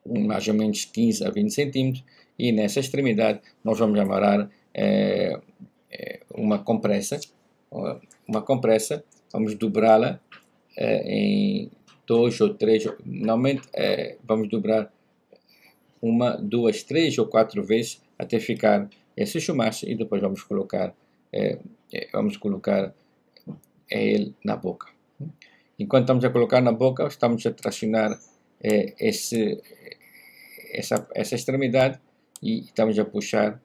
mais ou menos 15 a 20 centímetros, e nessa extremidade nós vamos amarrar uma compressa, vamos dobrá-la em 2 ou 3, normalmente vamos dobrar uma, duas, três ou quatro vezes até ficar esse chumache, e depois vamos colocar ele na boca. Enquanto estamos a colocar na boca, estamos a tracionar essa extremidade e estamos a puxar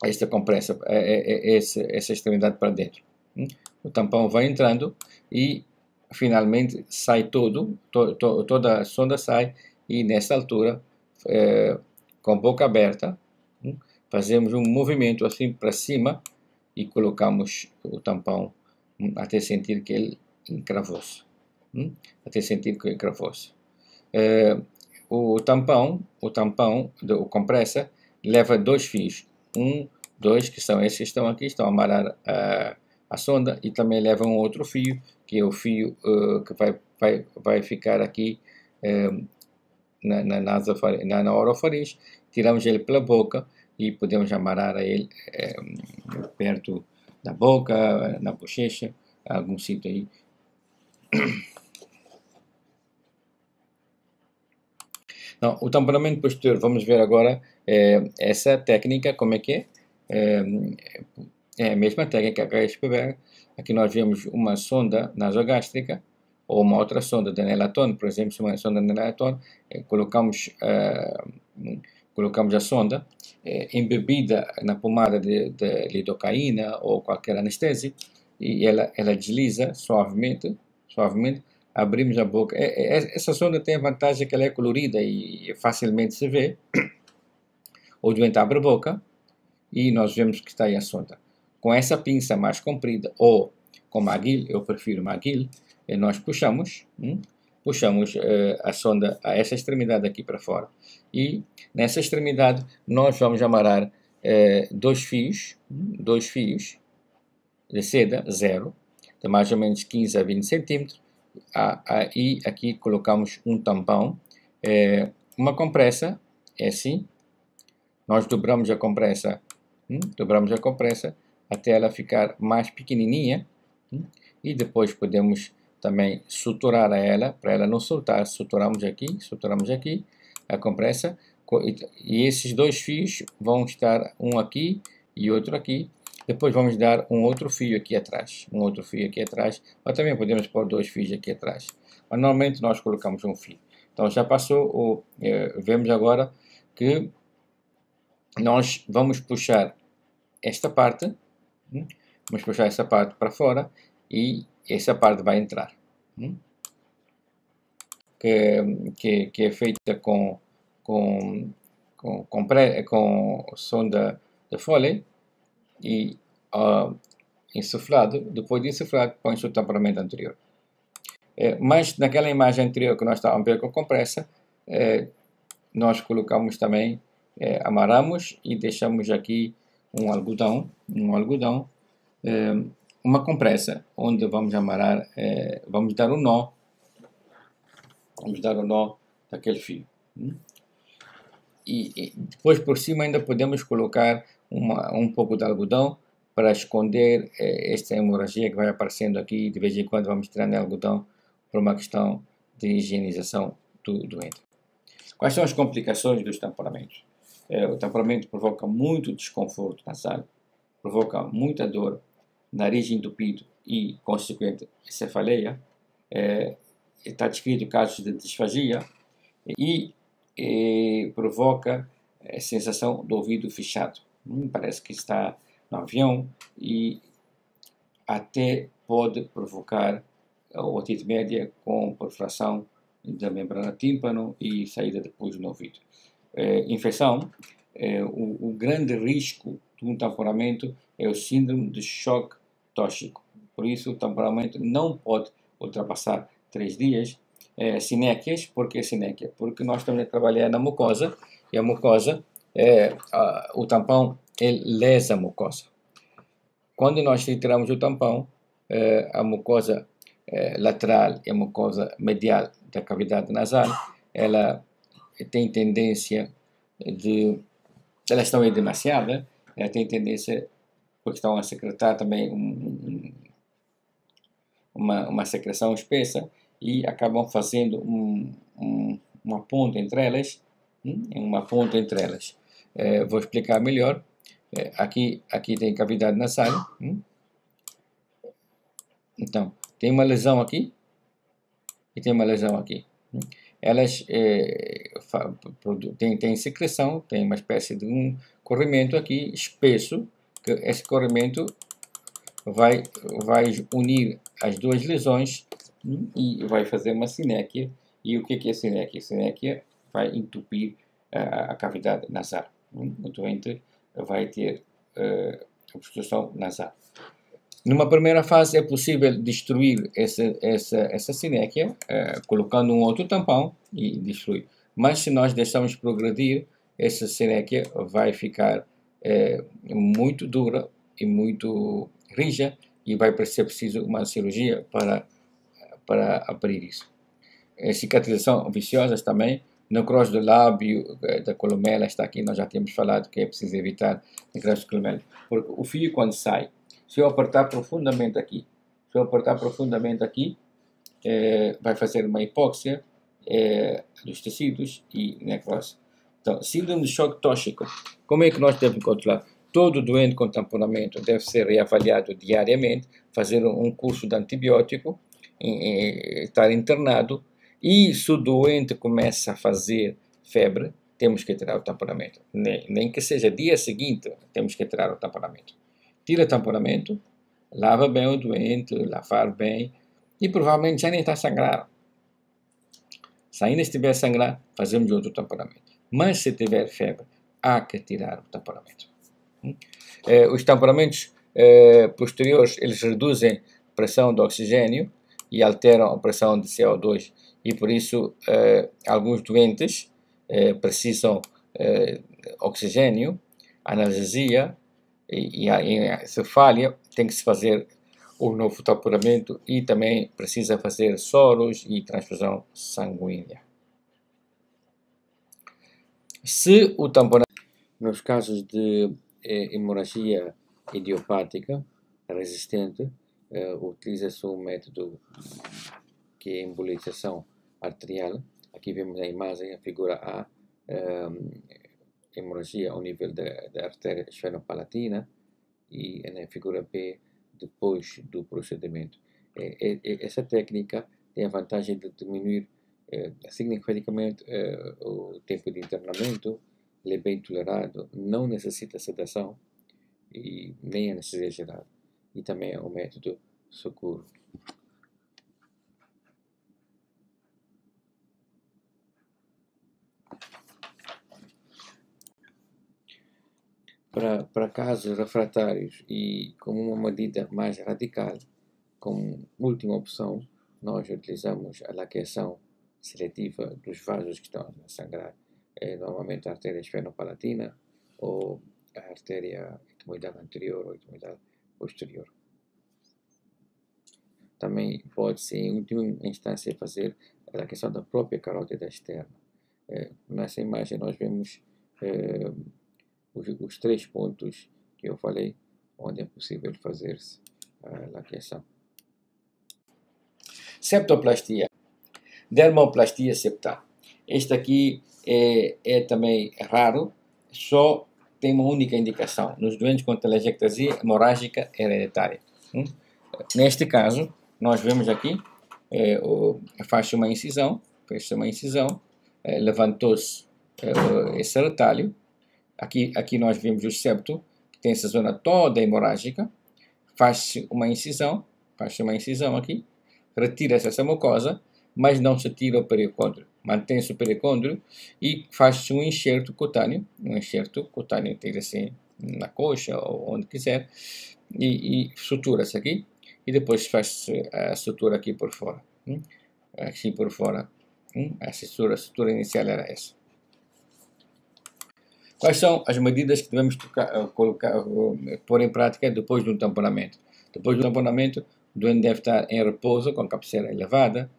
esta compressa, essa extremidade para dentro. O tampão vai entrando e finalmente sai toda a sonda sai, e nessa altura, com a boca aberta, fazemos um movimento assim para cima e colocamos o tampão até sentir que ele encravou-se. Até sentir que encravou-se. O tampão, o compressa, leva dois fios. Dois, que são esses que estão aqui, estão a amarrar a sonda, e também leva um outro fio, que é o fio que vai ficar aqui na orofaringe. Tiramos ele pela boca e podemos amarrar a ele perto da boca, na bochecha, algum sítio aí. Não, o tamponamento posterior, vamos ver agora essa técnica, como é que é. É a mesma técnica que a HSPV. Aqui nós vemos uma sonda nasogástrica, ou uma outra sonda de Nelaton, por exemplo, uma sonda de Nelaton, colocamos a sonda embebida na pomada de lidocaína ou qualquer anestésico, e ela desliza suavemente, abrimos a boca. Essa sonda tem a vantagem que ela é colorida e facilmente se vê. O doente abre a boca e nós vemos que está aí a sonda. Com essa pinça mais comprida, ou com maguile, eu prefiro maguile, nós puxamos a sonda a essa extremidade aqui para fora. E nessa extremidade nós vamos amarrar dois fios de seda, zero, de mais ou menos 15 a 20 centímetros. E aqui colocamos um tampão, uma compressa, é assim. Nós dobramos a compressa até ela ficar mais pequenininha, e depois podemos também suturar ela, para ela não soltar. Suturamos aqui a compressa, e esses dois fios vão estar um aqui e outro aqui. Depois vamos dar um outro fio aqui atrás, ou também podemos pôr dois fios aqui atrás. Mas normalmente nós colocamos um fio. Então já passou, vemos agora que nós vamos puxar esta parte, para e essa parte vai entrar, que é feita com sonda de Foley, e insuflado. Depois de insuflado, põe-se o tamponamento anterior. Mas naquela imagem anterior que nós estávamos a ver com a compressa, nós colocamos também, amarramos e deixamos aqui um algodão, uma compressa, onde vamos amarrar, vamos dar o nó daquele fio. E depois por cima ainda podemos colocar um pouco de algodão para esconder esta hemorragia que vai aparecendo aqui. De vez em quando vamos tirando algodão por uma questão de higienização do doente. Quais são as complicações dos tamponamentos? O tamponamento provoca muito desconforto nasal, provoca muita dor, nariz entupido e consequente cefaleia. Está descrito casos de disfagia e provoca a sensação do ouvido fechado. Parece que está no avião, e até pode provocar otite média com perfuração da membrana tímpano e saída de pus no ouvido. Infecção. O grande risco de um tamponamento é o síndrome de choque tóxico. Por isso, o tamponamento não pode ultrapassar 3 dias. Sinéquias. Por que sinéquia? Porque nós estamos a trabalhar na mucosa, e a mucosa, o tampão, ele lesa a mucosa. Quando nós retiramos o tampão, a mucosa lateral e a mucosa medial da cavidade nasal, ela tem tendência elas estão demasiadas, ela tem tendência, porque estão a secretar também uma secreção espessa, e acabam fazendo uma ponte entre elas, uma ponte entre elas. Vou explicar melhor. Aqui tem cavidade nasal. Então, tem uma lesão aqui e tem uma lesão aqui. Elas têm secreção, tem uma espécie de um corrimento aqui espesso, que esse corrimento vai unir as duas lesões e vai fazer uma sinéquia. E o que é sinéquia? Sinéquia vai entupir a cavidade nasal. O doente vai ter obstrução nasal. Numa primeira fase é possível destruir essa sinéquia colocando um outro tampão e destruir. Mas se nós deixarmos progredir, essa sinéquia vai ficar muito dura e muito rija e vai ser preciso uma cirurgia para abrir isso. Cicatrização viciosas também. Necrose do lábio, da columela, está aqui, nós já tínhamos falado que é preciso evitar necrose do columela. Porque o fio, quando sai, se eu apertar profundamente aqui, vai fazer uma hipóxia dos tecidos e necrose. Então, síndrome de choque tóxico. Como é que nós devemos controlar? Todo doente com tamponamento deve ser reavaliado diariamente, fazer um curso de antibiótico, estar internado. E se o doente começa a fazer febre, temos que tirar o tamponamento. Nem que seja dia seguinte, temos que tirar o tamponamento. Tira o tamponamento, lava bem o doente, lavar bem, e provavelmente já nem está sangrando. Se ainda estiver sangrando, fazemos outro tamponamento. Mas se tiver febre, há que tirar o tamponamento. Os tamponamentos posteriores, eles reduzem a pressão do oxigênio e alteram a pressão de CO2. E por isso, alguns doentes precisam oxigênio, analgesia, e em cefalia tem que se fazer o novo tamponamento e também precisa fazer soros e transfusão sanguínea. Se o tamponamento, nos casos de hemorragia idiopática resistente, utiliza-se um método que é embolização arterial. Aqui vemos na imagem a figura A, hemorragia ao nível da artéria esfenopalatina, e na figura B, depois do procedimento. Essa técnica tem a vantagem de diminuir significativamente o tempo de internamento, ele é bem tolerado, não necessita sedação e nem anestesia geral, e também é um método seguro. Para casos refratários e como uma medida mais radical, como última opção, nós utilizamos a laqueação seletiva dos vasos que estão a sangrar, normalmente a artéria esfenopalatina ou a artéria etmoidal anterior ou etmoidal posterior. Também pode-se, em última instância, fazer a laqueação da própria carótida externa. Nessa imagem nós vemos os 3 pontos que eu falei, onde é possível fazer-se a laqueação. Septoplastia, dermoplastia septal. Este aqui é também raro, só tem uma única indicação, nos doentes com telangiectasia hemorrágica hereditária. Neste caso, nós vemos aqui, faz-se uma incisão, levantou-se esse retalho. Aqui nós vemos o septo, que tem essa zona toda hemorrágica, faz-se uma incisão aqui, retira-se essa mucosa, mas não se tira o pericôndrio, mantém-se o pericôndrio e faz-se um enxerto cutâneo, tira-se na coxa ou onde quiser, e sutura-se aqui, e depois faz-se a sutura aqui por fora. Aqui por fora, a sutura inicial era essa. Quais são as medidas que devemos pôr em prática depois do tamponamento? Depois do tamponamento, o doente deve estar em repouso, com cabeceira elevada,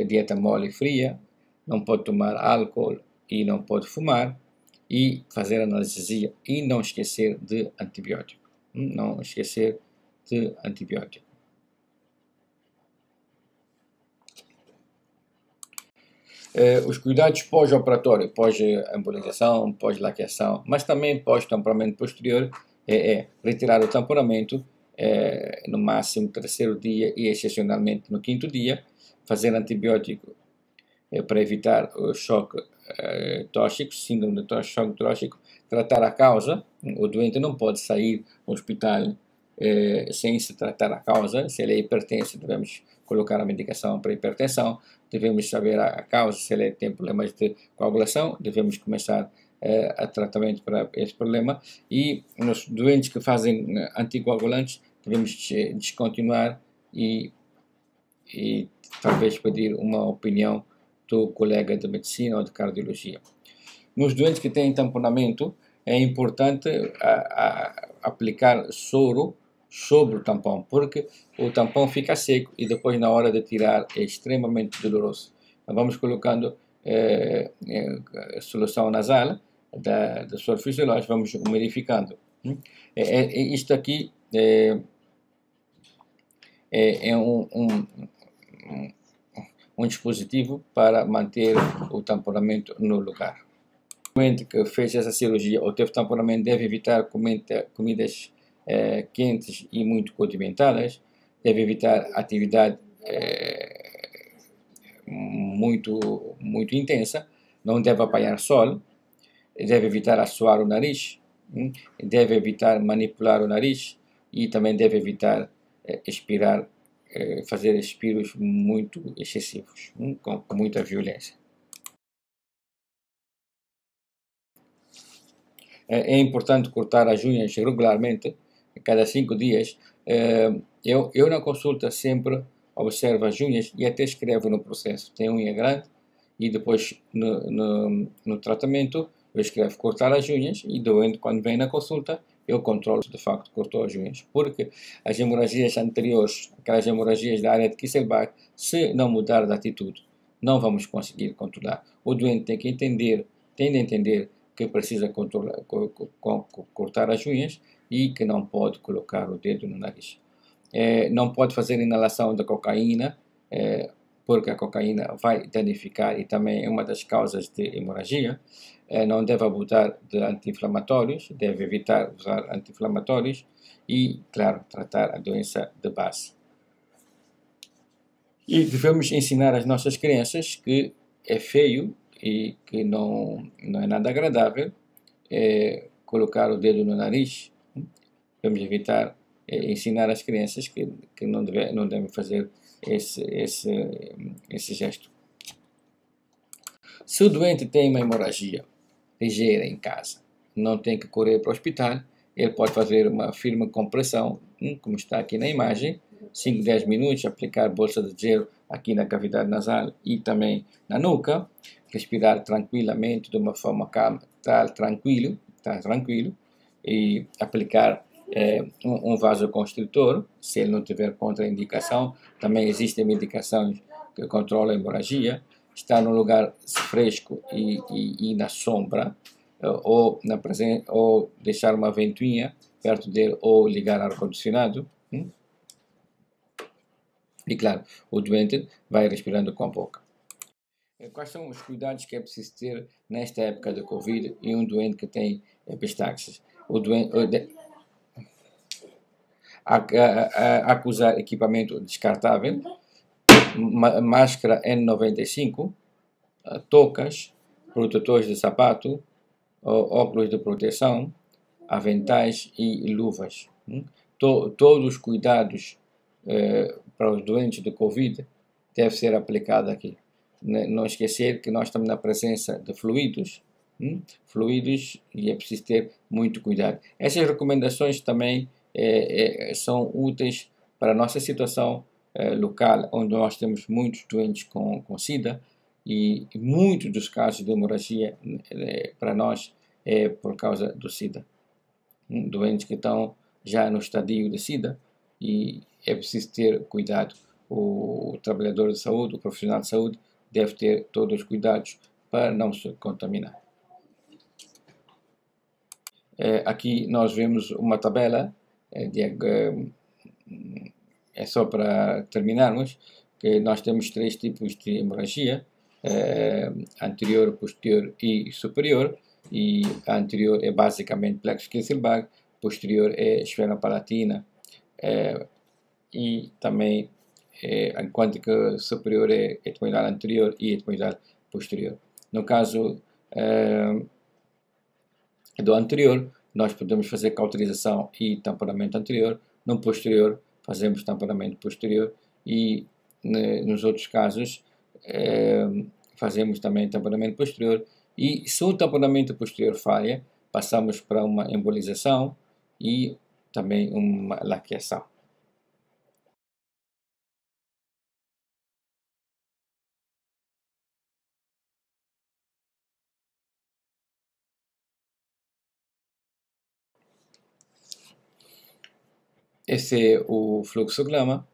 dieta mole e fria, não pode tomar álcool e não pode fumar, e fazer analgesia e não esquecer de antibiótico. Os cuidados pós-operatório, pós-embolização, pós-laqueação, mas também pós-tamponamento posterior, é retirar o tamponamento no máximo 3º dia e excepcionalmente no 5º dia, fazer antibiótico para evitar o choque tóxico, síndrome de choque tóxico, tratar a causa. O doente não pode sair do hospital sem se tratar a causa. Se ele é hipertenso, devemos colocar a medicação para hipertensão. Devemos saber a causa. Se ele tem problemas de coagulação, devemos começar a tratamento para esse problema. E nos doentes que fazem anticoagulantes, devemos descontinuar e talvez pedir uma opinião do colega de medicina ou de cardiologia. Nos doentes que têm tamponamento, é importante aplicar soro sobre o tampão, porque o tampão fica seco e depois na hora de tirar é extremamente doloroso. Então, vamos colocando solução nasal da soro fisiológico, vamos umidificando. Isto aqui é um dispositivo para manter o tamponamento no lugar. O doente que fez essa cirurgia ou teve tamponamento deve evitar comidas quentes e muito condimentadas, deve evitar atividade muito intensa, não deve apanhar sol, deve evitar assoar o nariz, deve evitar manipular o nariz e também deve evitar expirar, fazer expiros muito excessivos, com muita violência. É importante cortar as unhas regularmente, cada 5 dias. Eu na consulta sempre observo as unhas e até escrevo no processo. Tem unha grande e depois no tratamento eu escrevo cortar as unhas e doente quando vem na consulta eu controlo se de facto cortou as unhas, porque as hemorragias anteriores, aquelas hemorragias da área de Kisselbach, se não mudar de atitude, não vamos conseguir controlar. O doente tem de entender que precisa cortar as unhas e que não pode colocar o dedo no nariz. Não pode fazer inalação de cocaína, porque a cocaína vai danificar e também é uma das causas de hemorragia. Não deve abusar de anti-inflamatórios, deve evitar usar anti-inflamatórios e, claro, tratar a doença de base. E devemos ensinar às nossas crianças que é feio e que não é nada agradável colocar o dedo no nariz. Devemos evitar ensinar às crianças que não devem fazer esse gesto. Se o doente tem uma hemorragia ligeira em casa, não tem que correr para o hospital, ele pode fazer uma firme compressão, como está aqui na imagem, 5 a 10 minutos, aplicar bolsa de gelo aqui na cavidade nasal e também na nuca, respirar tranquilamente, de uma forma calma, estar tranquilo, e aplicar um vasoconstritor, se ele não tiver contraindicação. Também existem medicações que controlam a hemorragia. Estar num lugar fresco e na sombra, ou deixar uma ventoinha perto dele, ou ligar ar-condicionado. E claro, o doente vai respirando com a boca. Quais são os cuidados que é preciso ter nesta época de Covid e um doente que tem epistaxis? Acusar equipamento descartável, máscara N95, toucas, protetores de sapato, óculos de proteção, aventais e luvas. Todos os cuidados para os doentes de Covid devem ser aplicados aqui. Não esquecer que nós estamos na presença de fluidos, e é preciso ter muito cuidado. Essas recomendações também são úteis para a nossa situação local, onde nós temos muitos doentes com SIDA, e muitos dos casos de hemorragia para nós é por causa do SIDA. Doentes que estão já no estadio de SIDA, e é preciso ter cuidado. O trabalhador de saúde, o profissional de saúde, deve ter todos os cuidados para não se contaminar. Aqui nós vemos uma tabela, é só para terminarmos, que nós temos 3 tipos de hemorragia. anterior, posterior e superior, e a anterior é basicamente plexo Kisselbach, posterior é esfenopalatina, e também enquanto que superior é etmoidal anterior e etmoidal posterior. No caso do anterior, nós podemos fazer cauterização e tamponamento anterior. No posterior, fazemos tamponamento posterior. E nos outros casos, fazemos também tamponamento posterior. E se o tamponamento posterior falha, passamos para uma embolização e também uma laqueação. Esse é o fluxograma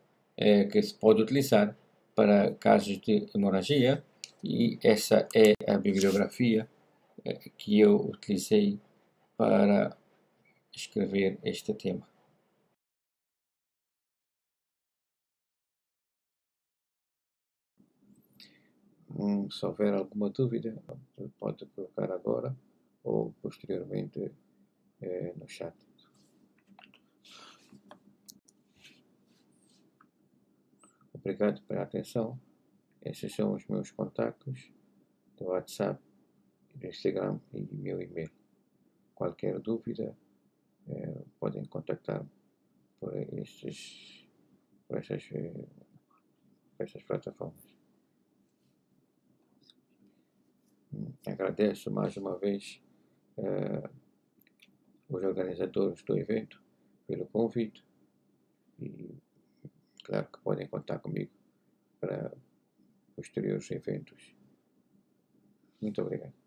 que se pode utilizar para casos de hemorragia, e essa é a bibliografia que eu utilizei para escrever este tema. Se houver alguma dúvida, pode colocar agora ou posteriormente no chat. Obrigado pela atenção. Esses são os meus contatos do WhatsApp, do Instagram e meu e-mail. Qualquer dúvida, podem contactar-me por essas plataformas. Agradeço mais uma vez os organizadores do evento pelo convite e claro que podem contar comigo para posteriores eventos. Muito obrigado.